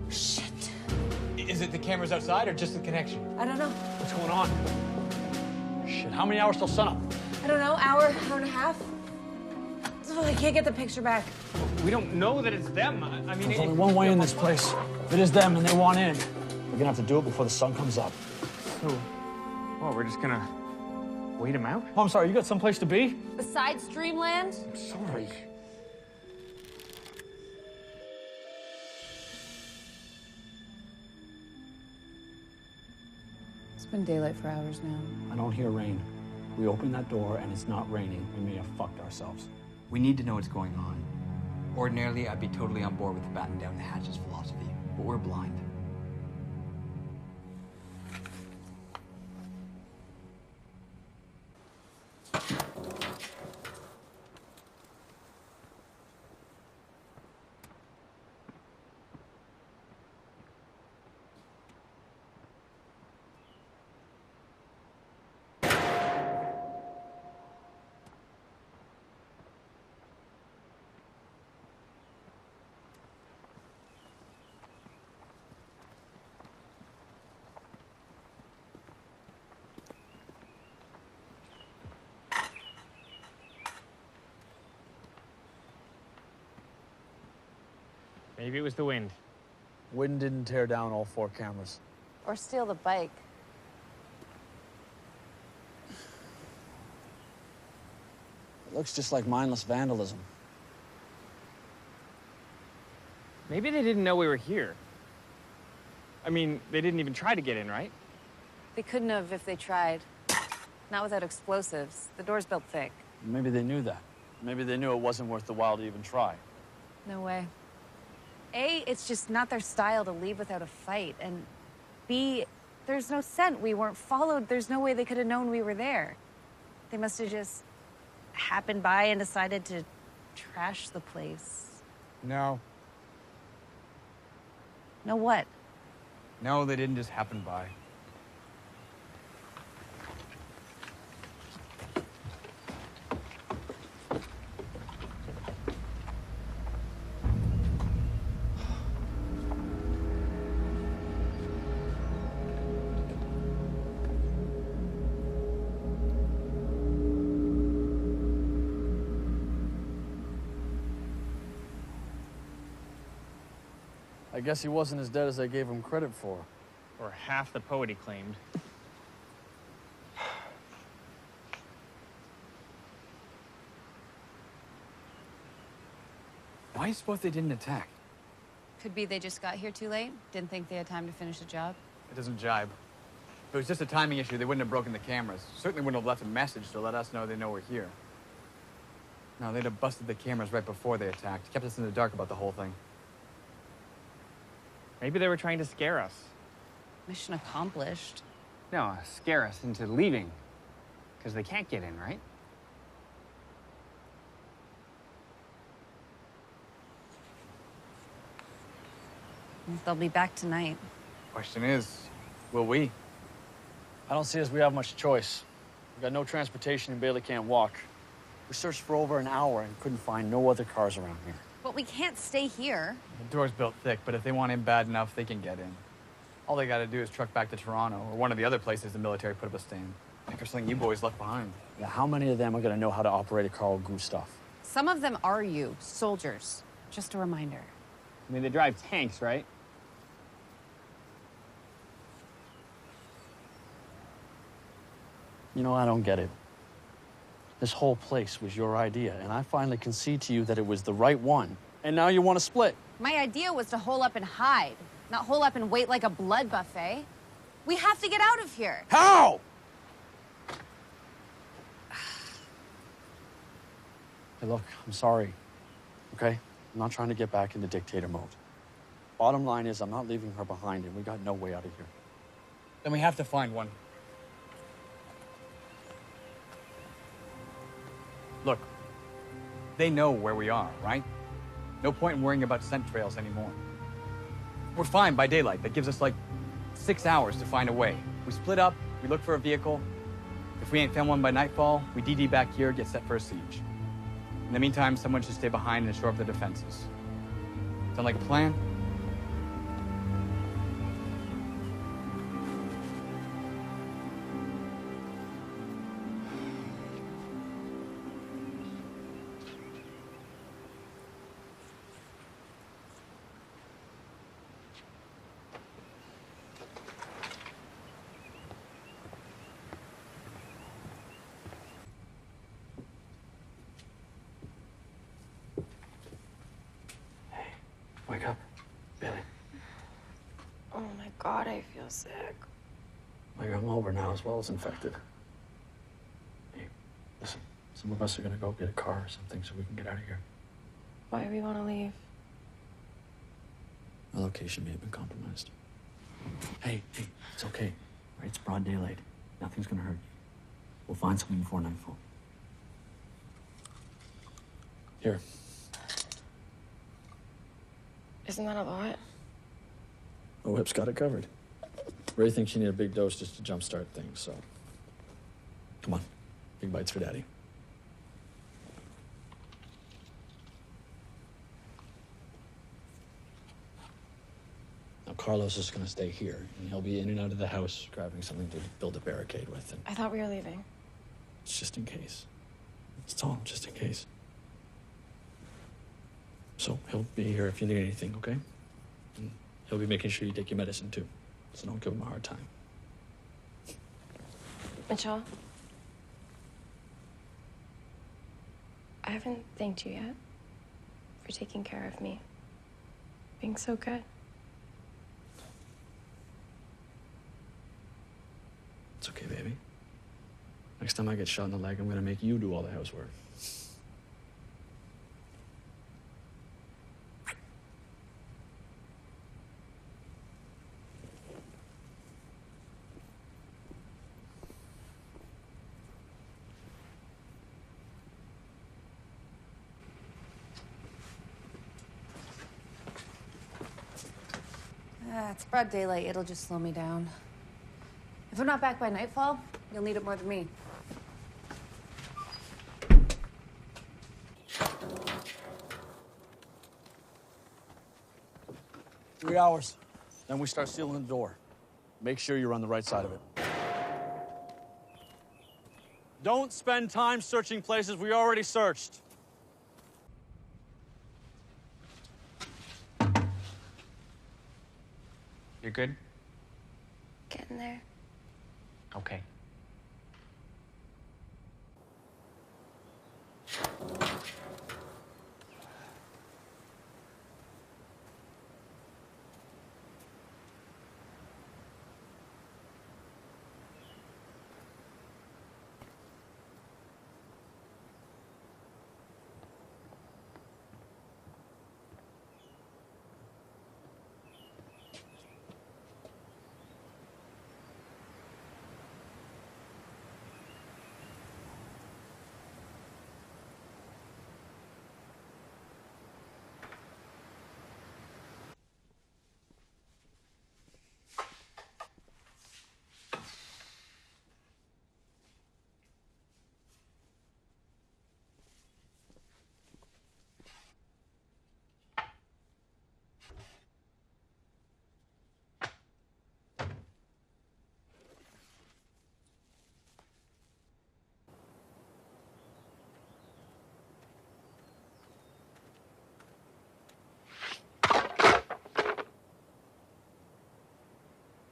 I: Shit.
A: Is it the cameras outside or just the connection?
I: I don't know.
A: What's going on? Shit, how many hours till sunup?
I: I don't know. Hour and a half? Oh, I can't get the picture back.
J: We don't know that it's them. I mean,
L: There's only one way in this place. If it is them and they want in, we're gonna have to do it before the sun comes up.
J: So, what, we're just gonna wait them out?
L: Oh, I'm sorry, you got someplace to be?
I: Besides Dreamland?
L: I'm sorry.
C: It's been daylight for hours now.
L: I don't hear rain. We open that door and it's not raining. We may have fucked ourselves.
F: We need to know what's going on. Ordinarily, I'd be totally on board with the batten down the hatches philosophy, but we're blind.
J: Maybe it was the wind.
L: Wind didn't tear down all 4 cameras.
G: Or steal the bike.
L: It looks just like mindless vandalism.
J: Maybe they didn't know we were here. I mean, they didn't even try to get in, right?
G: They couldn't have if they tried. Not without explosives. The door's built thick.
L: Maybe they knew that. Maybe they knew it wasn't worth the while to even try.
G: No way. A, it's just not their style to leave without a fight. And B, there's no scent. We weren't followed. There's no way they could have known we were there. They must have just happened by and decided to trash the place.
F: No.
G: No what?
F: No, they didn't just happen by.
L: I guess he wasn't as dead as I gave him credit for.
J: Or half the poet he claimed.
F: Why do you suppose they didn't attack?
G: Could be they just got here too late. Didn't think they had time to finish the job.
F: It doesn't jibe. If it was just a timing issue, they wouldn't have broken the cameras. Certainly wouldn't have left a message to let us know they know we're here. No, they'd have busted the cameras right before they attacked. Kept us in the dark about the whole thing.
J: Maybe they were trying to scare us.
G: Mission accomplished.
H: No, scare us into leaving. Because they can't get in, right?
G: They'll be back tonight.
F: Question is, will we?
L: I don't see as we have much choice. We got no transportation and Bailey can't walk. We searched for over an hour and couldn't find no other cars around here.
G: But we can't stay here.
F: The door's built thick, but if they want in bad enough, they can get in. All they gotta do is truck back to Toronto, or one of the other places the military put up a stand. Think of something you boys left behind.
L: Yeah, how many of them are gonna know how to operate a Carl Gustav?
G: Some of them are you, soldiers. Just a reminder.
H: I mean, they drive tanks, right?
L: You know, I don't get it. This whole place was your idea, and I finally concede to you that it was the right one. And now you want to split.
G: My idea was to hole up and hide, not hole up and wait like a blood buffet. We have to get out of here.
L: How? Hey, look, I'm sorry, okay? I'm not trying to get back into dictator mode. Bottom line is I'm not leaving her behind, and we got no way out of here.
F: Then we have to find one.
L: Look,
F: They know where we are, right? No point in worrying about scent trails anymore. We're fine by daylight. That gives us like 6 hours to find a way. We split up, we look for a vehicle. If we ain't found one by nightfall, we DD back here, get set for a siege. In the meantime, someone should stay behind and shore up the defenses. Sound like a plan?
A: Wake up, Billy.
K: Oh my God, I feel sick.
A: Well, you're hungover now as well as infected. Hey, listen, some of us are gonna go get a car or something so we can get out of here.
K: Why do we want to leave?
A: Our location may have been compromised. Hey, it's okay. Right? It's broad daylight. Nothing's gonna hurt you. We'll find something before nightfall. Here.
K: Isn't that a lot?
A: The whip's got it covered. Ray thinks you need a big dose just to jumpstart things, so... Come on. Big bites for Daddy. Now, Carlos is gonna stay here, and he'll be in and out of the house grabbing something to build a barricade with, and
K: I thought we were leaving.
A: it's just in case. It's all just in case. So he'll be here if you need anything, okay? And he'll be making sure you take your medicine, too. So don't give him a hard time.
K: Mitchell? I haven't thanked you yet for taking care of me. Being so good.
A: It's okay, baby. Next time I get shot in the leg, I'm gonna make you do all the housework.
I: It's broad daylight. It'll just slow me down. If I'm not back by nightfall, you'll need it more than me.
D: Three hours. Then we start sealing the door. Make sure you're on the right side of it. Don't spend time searching places we already searched.
J: You're good?
K: Getting there.
J: Okay.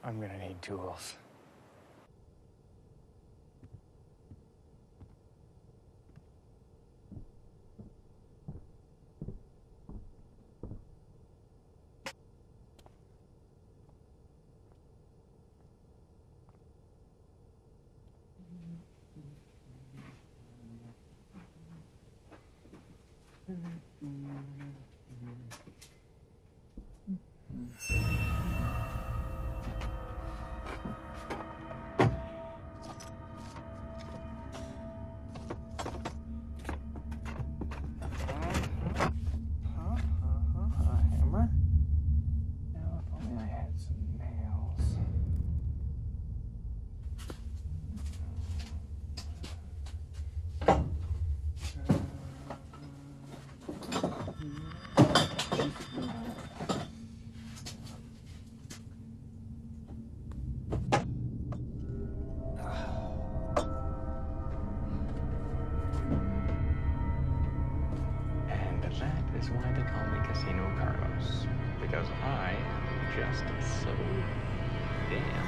H: I'm gonna need tools.
J: because I am just so damned.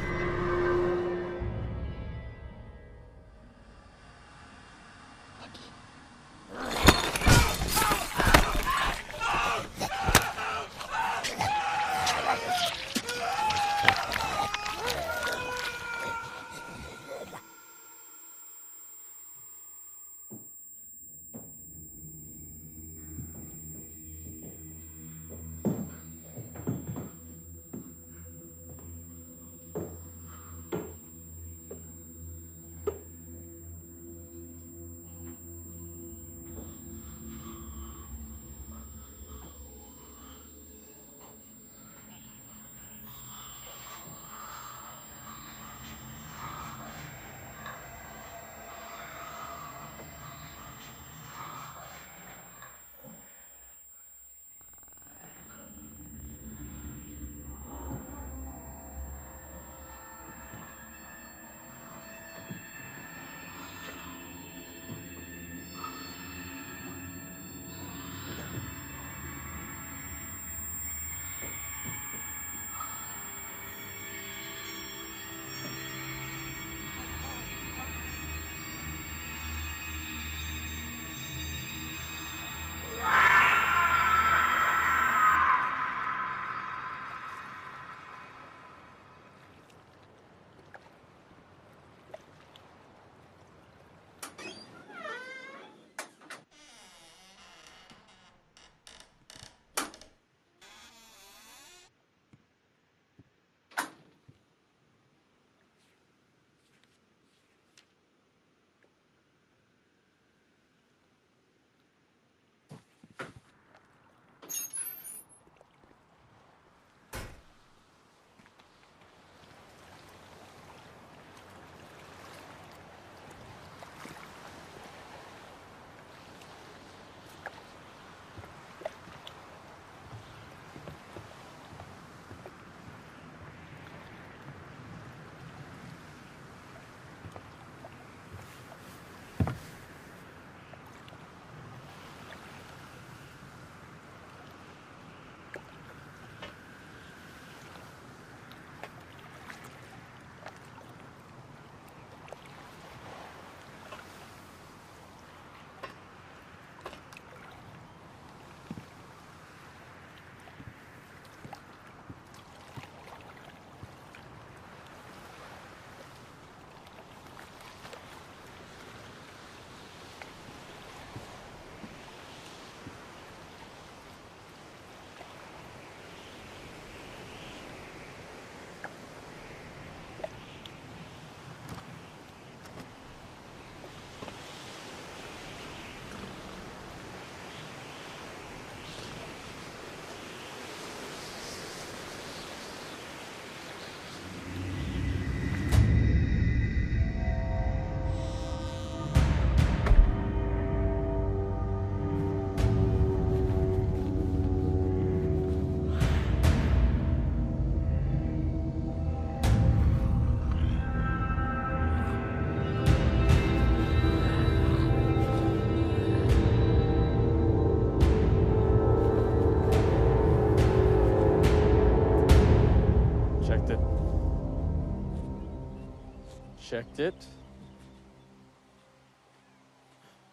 D: Checked it.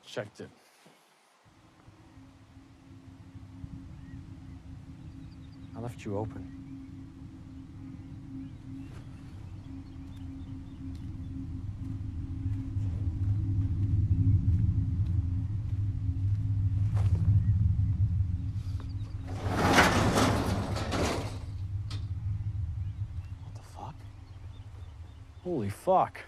D: Checked it. I left you open. What the fuck? Holy fuck.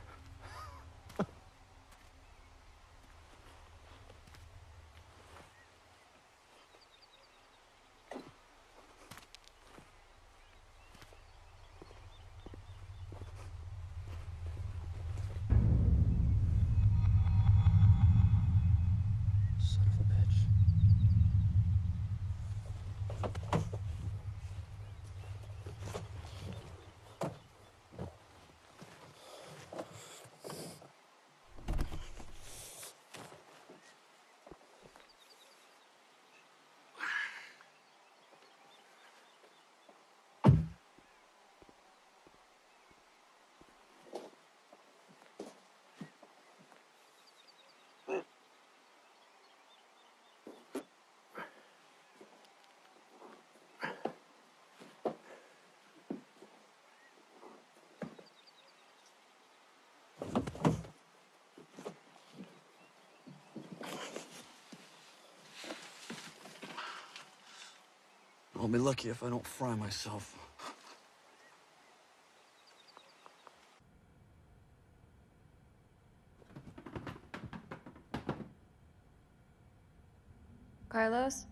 D: Son of a bitch. I'll be lucky if I don't fry myself.
K: Carlos?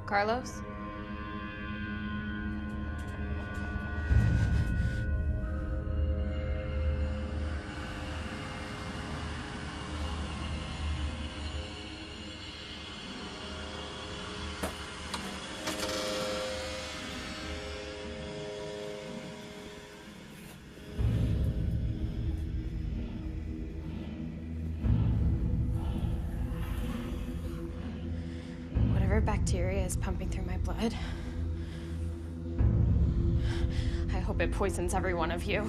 K: Carlos? Bacteria is pumping through my blood. I hope it poisons every one of you.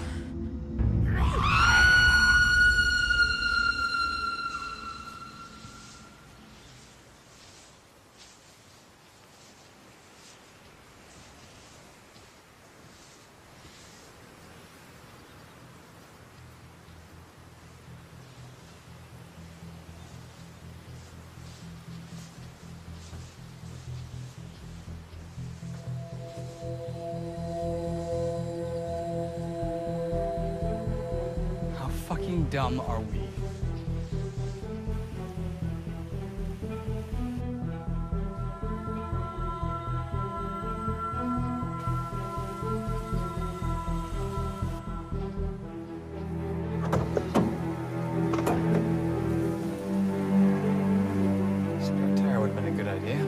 F: Dumb are we?
D: Spare tire would have been a good idea.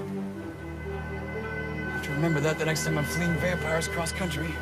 D: I have to remember that the next time I'm fleeing vampires cross country.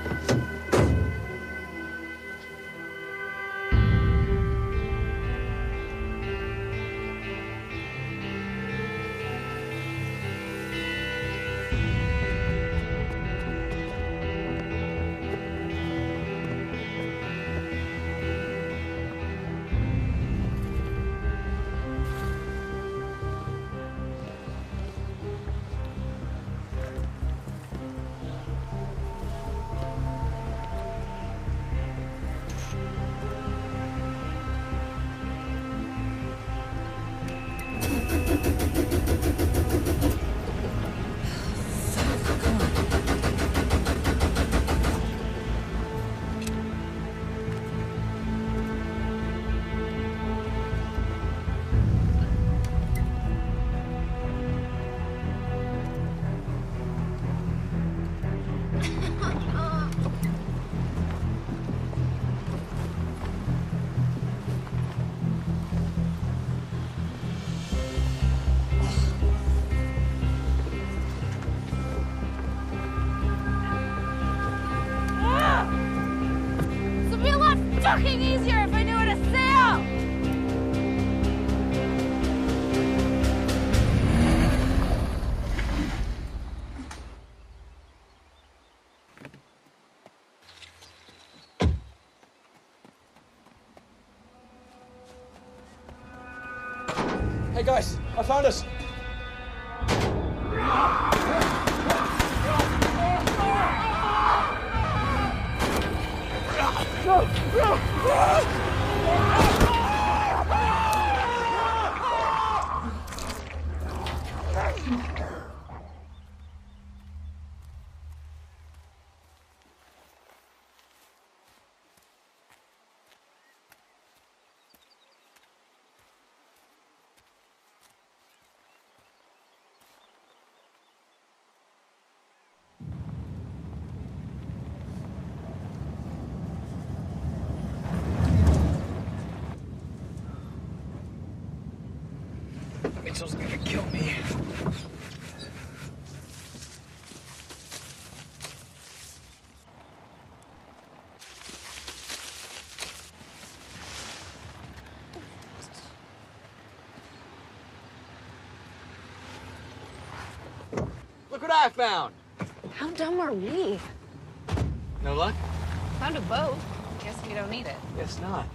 M: Fucking easier if I knew how to sail!
D: Hey guys, I found us. Mitchell's gonna kill me. Look what I found.
G: How dumb are we?
D: No luck?
G: Found a boat. Guess we don't need it.
D: Guess not.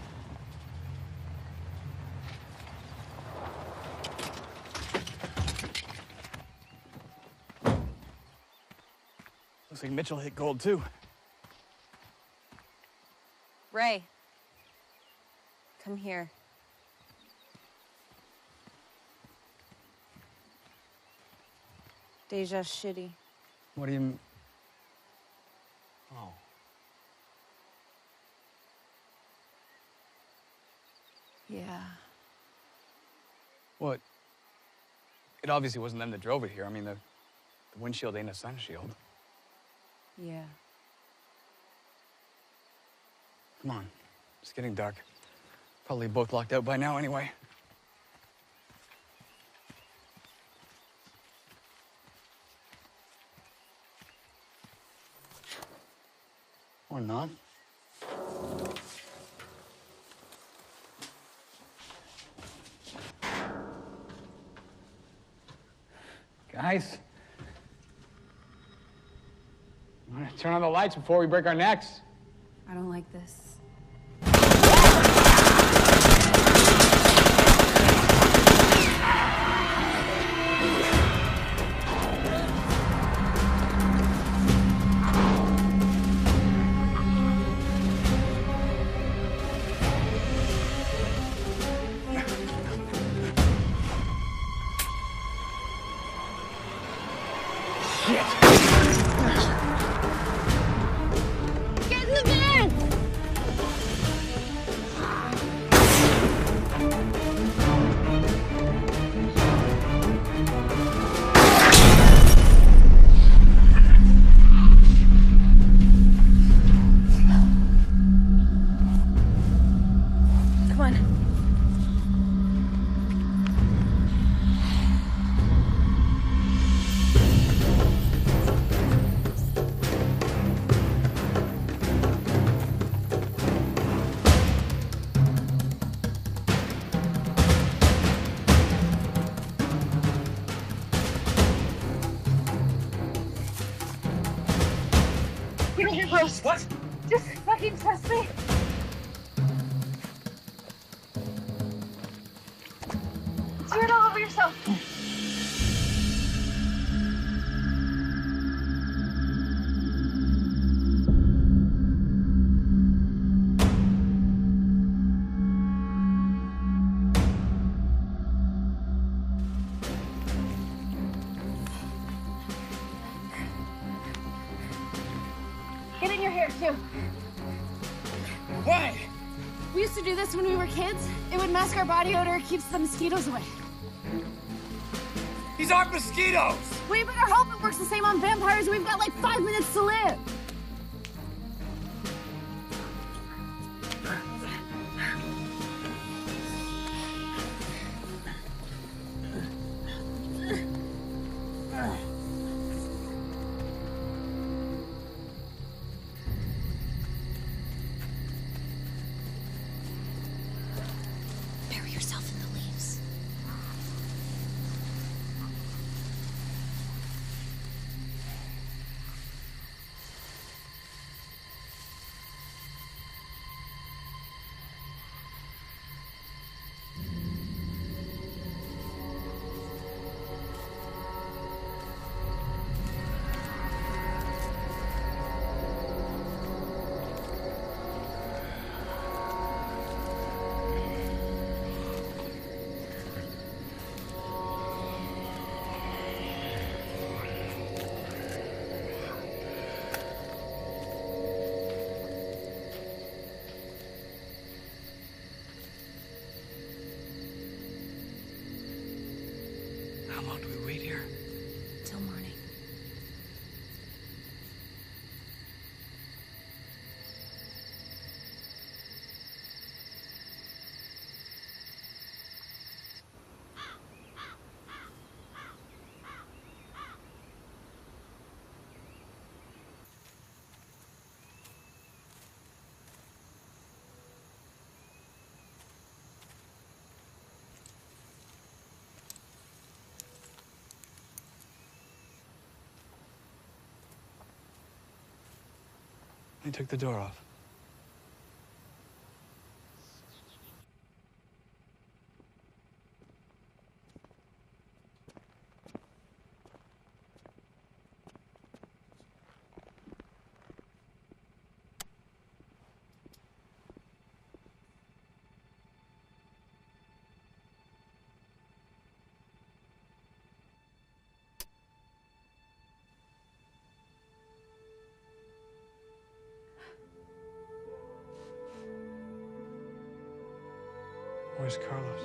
D: Looks like Mitchell hit gold too.
G: Ray.
I: Come here. Deja's shitty.
F: What do you...
D: Oh.
I: Yeah.
F: What? It obviously wasn't them that drove it here. I mean, the windshield ain't a sun shield.
I: Yeah.
F: Come on. It's getting dark. Probably both locked out by now anyway. Or not. Guys, I'm gonna turn on the lights before we break our necks.
I: I don't like this.
M: What? Just fucking trust me. Do it all over yourself. Get in your hair, too.
D: Why?
M: We used to do this when we were kids. It would mask our body odor, keeps the mosquitoes away.
D: These aren't mosquitoes!
M: We better hope it works the same on vampires. We've got like 5 minutes to live.
I: Bury yourself in the leaves.
F: How long do we wait here?
I: Till morning.
F: They took the door off. Where's Carlos?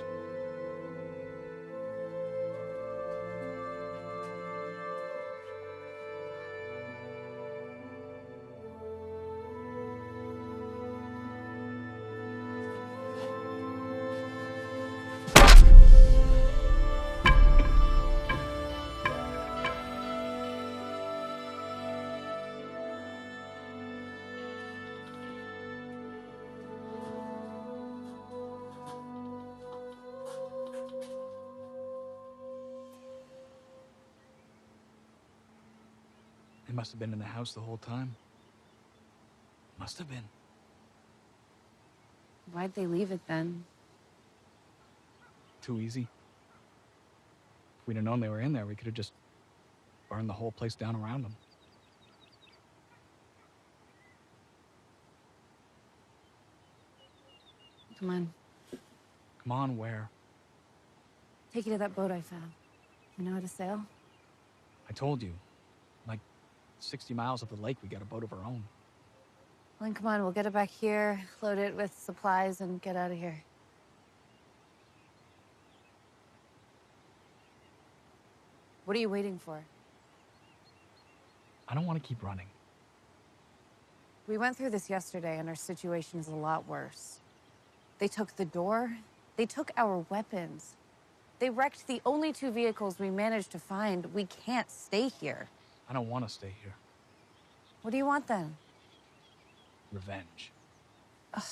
F: They must have been in the house the whole time. Must have been.
G: Why'd they leave it then?
F: Too easy. If we'd have known they were in there, we could have just burned the whole place down around them.
G: Come on.
F: Come on, where?
G: Take you to that boat I found. You know how to sail?
F: I told you. Like 60 miles up the lake, we got a boat of our own.
G: Well, then come on, we'll get it back here, load it with supplies, and get out of here. What are you waiting for?
F: I don't want to keep running.
G: We went through this yesterday, and our situation is a lot worse. They took the door. They took our weapons. They wrecked the only 2 vehicles we managed to find. We can't stay here.
F: I don't want to stay here.
G: What do you want then?
F: Revenge.
G: Ugh.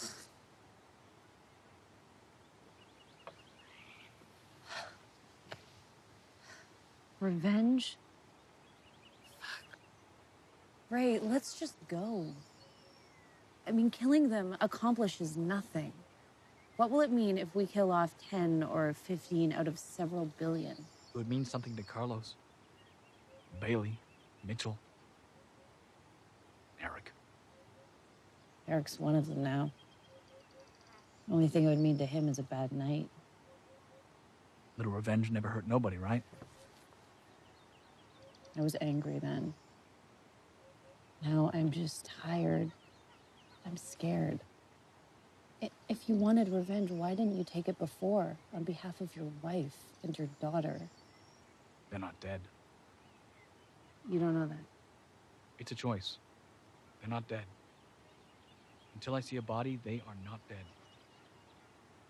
G: Revenge? Fuck. Ray, let's just go. I mean, killing them accomplishes nothing. What will it mean if we kill off 10 or 15 out of several billion?
F: It would mean something to Carlos, Bailey, Mitchell, Eric.
G: Eric's one of them now. The only thing it would mean to him is a bad night.
F: Little revenge never hurt nobody, right?
G: I was angry then. Now I'm just tired. I'm scared. If you wanted revenge, why didn't you take it before, on behalf of your wife and your daughter?
F: They're not dead.
G: You don't know that.
F: It's a choice. They're not dead. Until I see a body, they are not dead.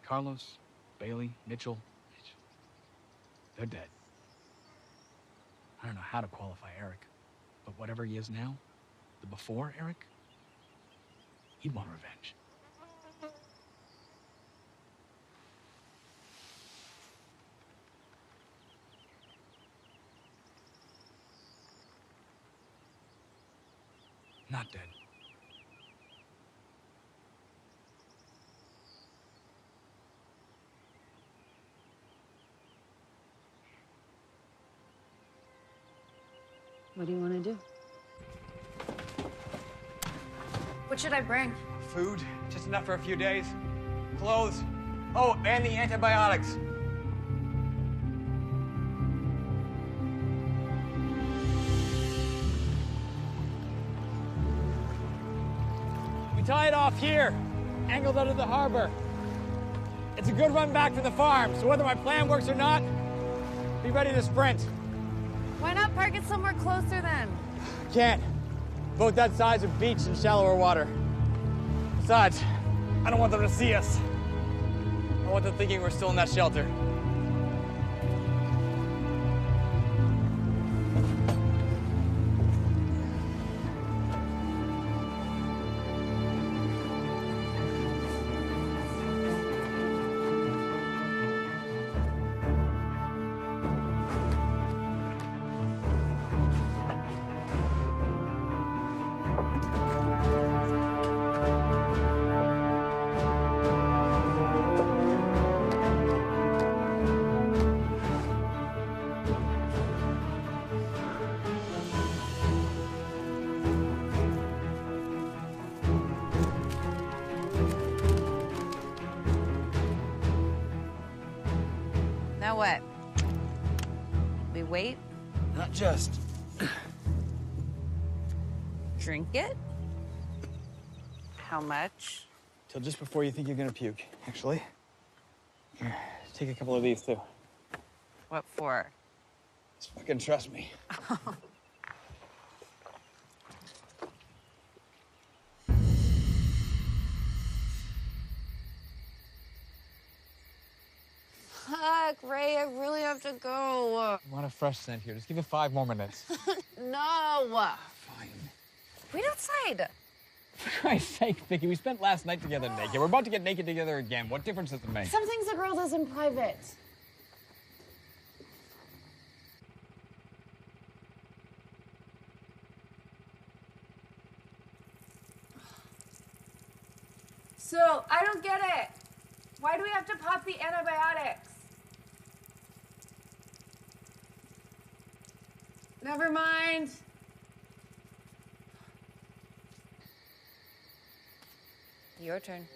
F: Carlos, Bailey, Mitchell, they're dead. I don't know how to qualify Eric, but whatever he is now, the before Eric, he'd want revenge. Not dead.
G: What do you want to do? What should I bring?
N: Food, just enough for a few days. Clothes. Oh, and the antibiotics.
A: We tie it off here, angled out of the harbor. It's a good run back to the farm, so whether my plan works or not, be ready to sprint.
G: Why not park it somewhere closer then?
A: Can't. Both that size of beach and shallower water. Besides, I don't want them to see us. I want them thinking we're still in that shelter.
G: Now what? We wait?
N: Not just.
G: Drink it? How much?
N: Till just before you think you're gonna puke, actually. Here, take a couple of these too.
M: What for?
N: Just fucking trust me.
M: Fuck, Ray, I really have to go.
N: I want a fresh scent here. Just give it 5 more minutes.
M: No.
N: Fine.
M: Wait outside.
N: For Christ's sake, Vicky, we spent last night together naked. We're about to get naked together again. What difference does it make?
M: Some things a girl does in private. So, I don't get it. Why do we have to pop the antibiotics? Never mind. Your turn.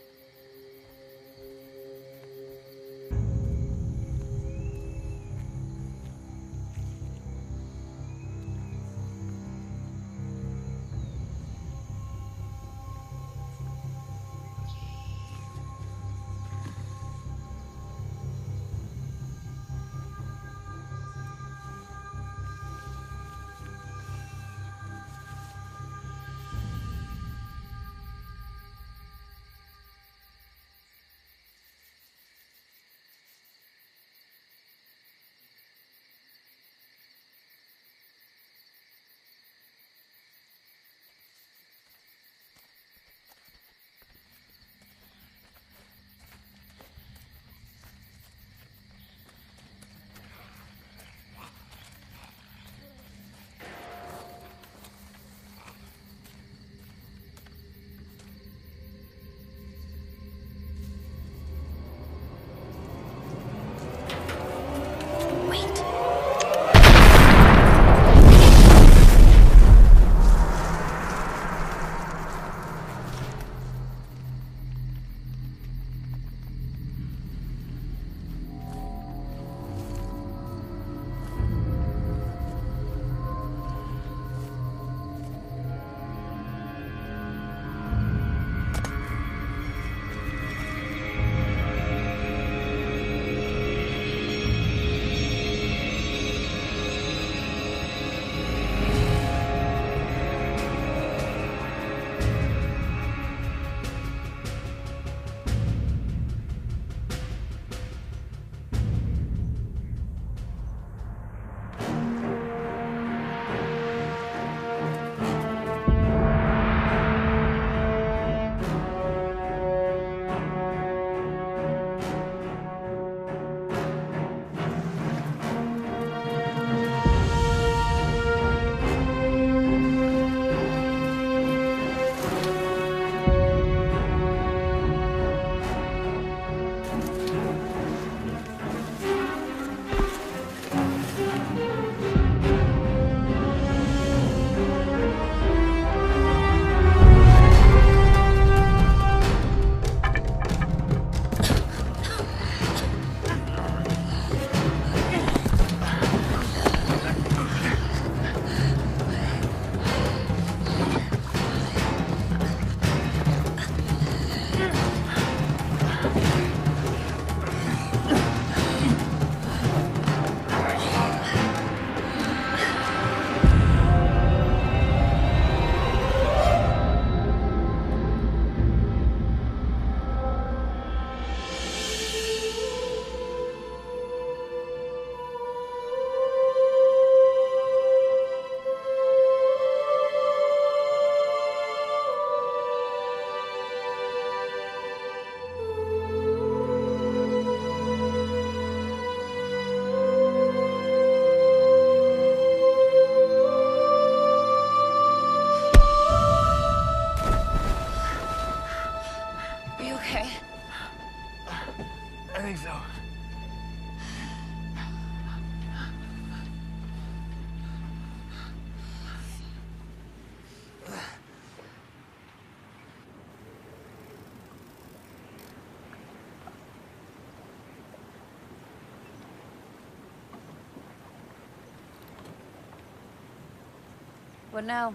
G: What now?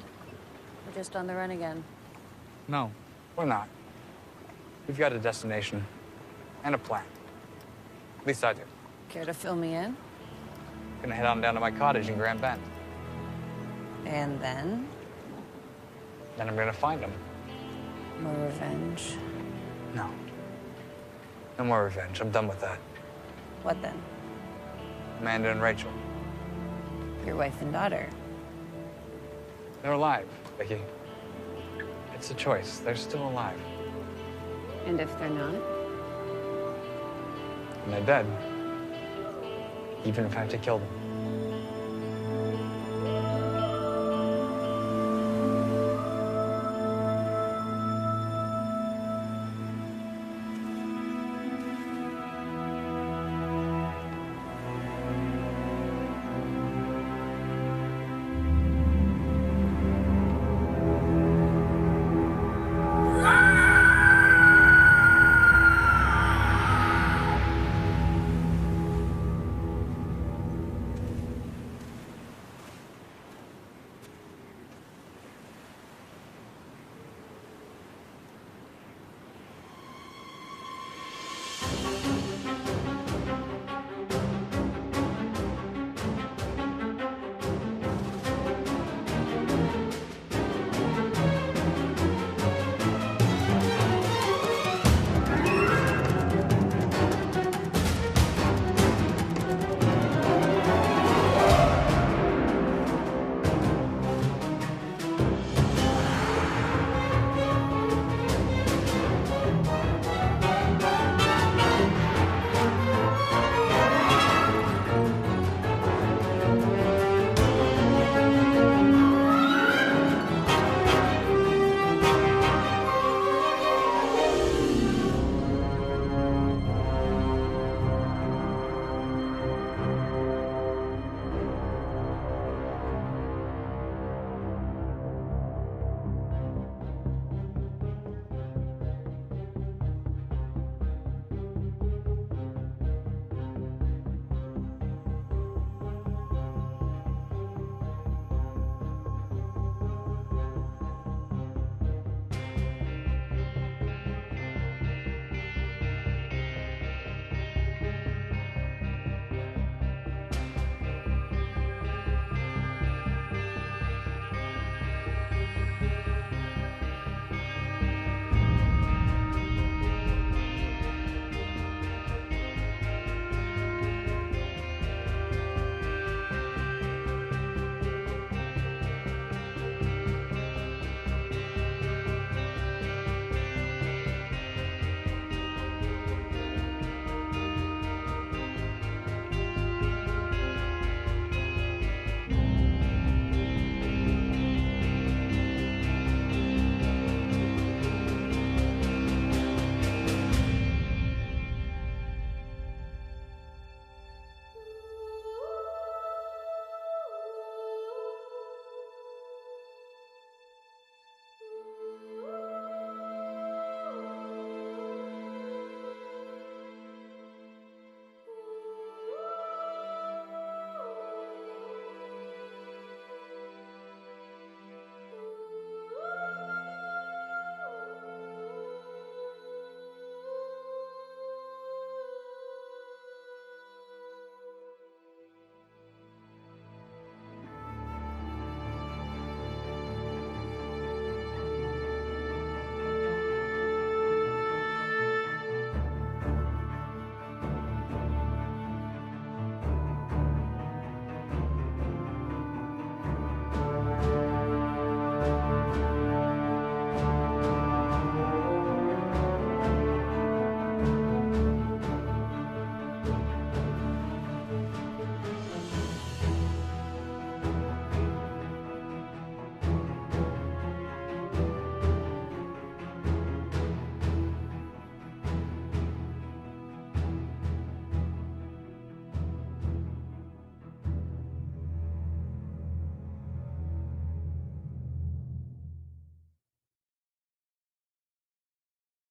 G: We're just on the run again.
F: No, we're not. We've got a destination and a plan. At least I do.
G: Care to fill me in?
F: Gonna head on down to my cottage in Grand Bend.
G: And then?
F: Then I'm gonna find them.
G: More revenge.
F: No. No more revenge. I'm done with that.
G: What then?
F: Amanda and Rachel.
G: Your wife and daughter.
F: They're alive, Vicky. It's a choice. They're still alive.
G: And if they're not?
F: And they're dead. Even if I have to kill them.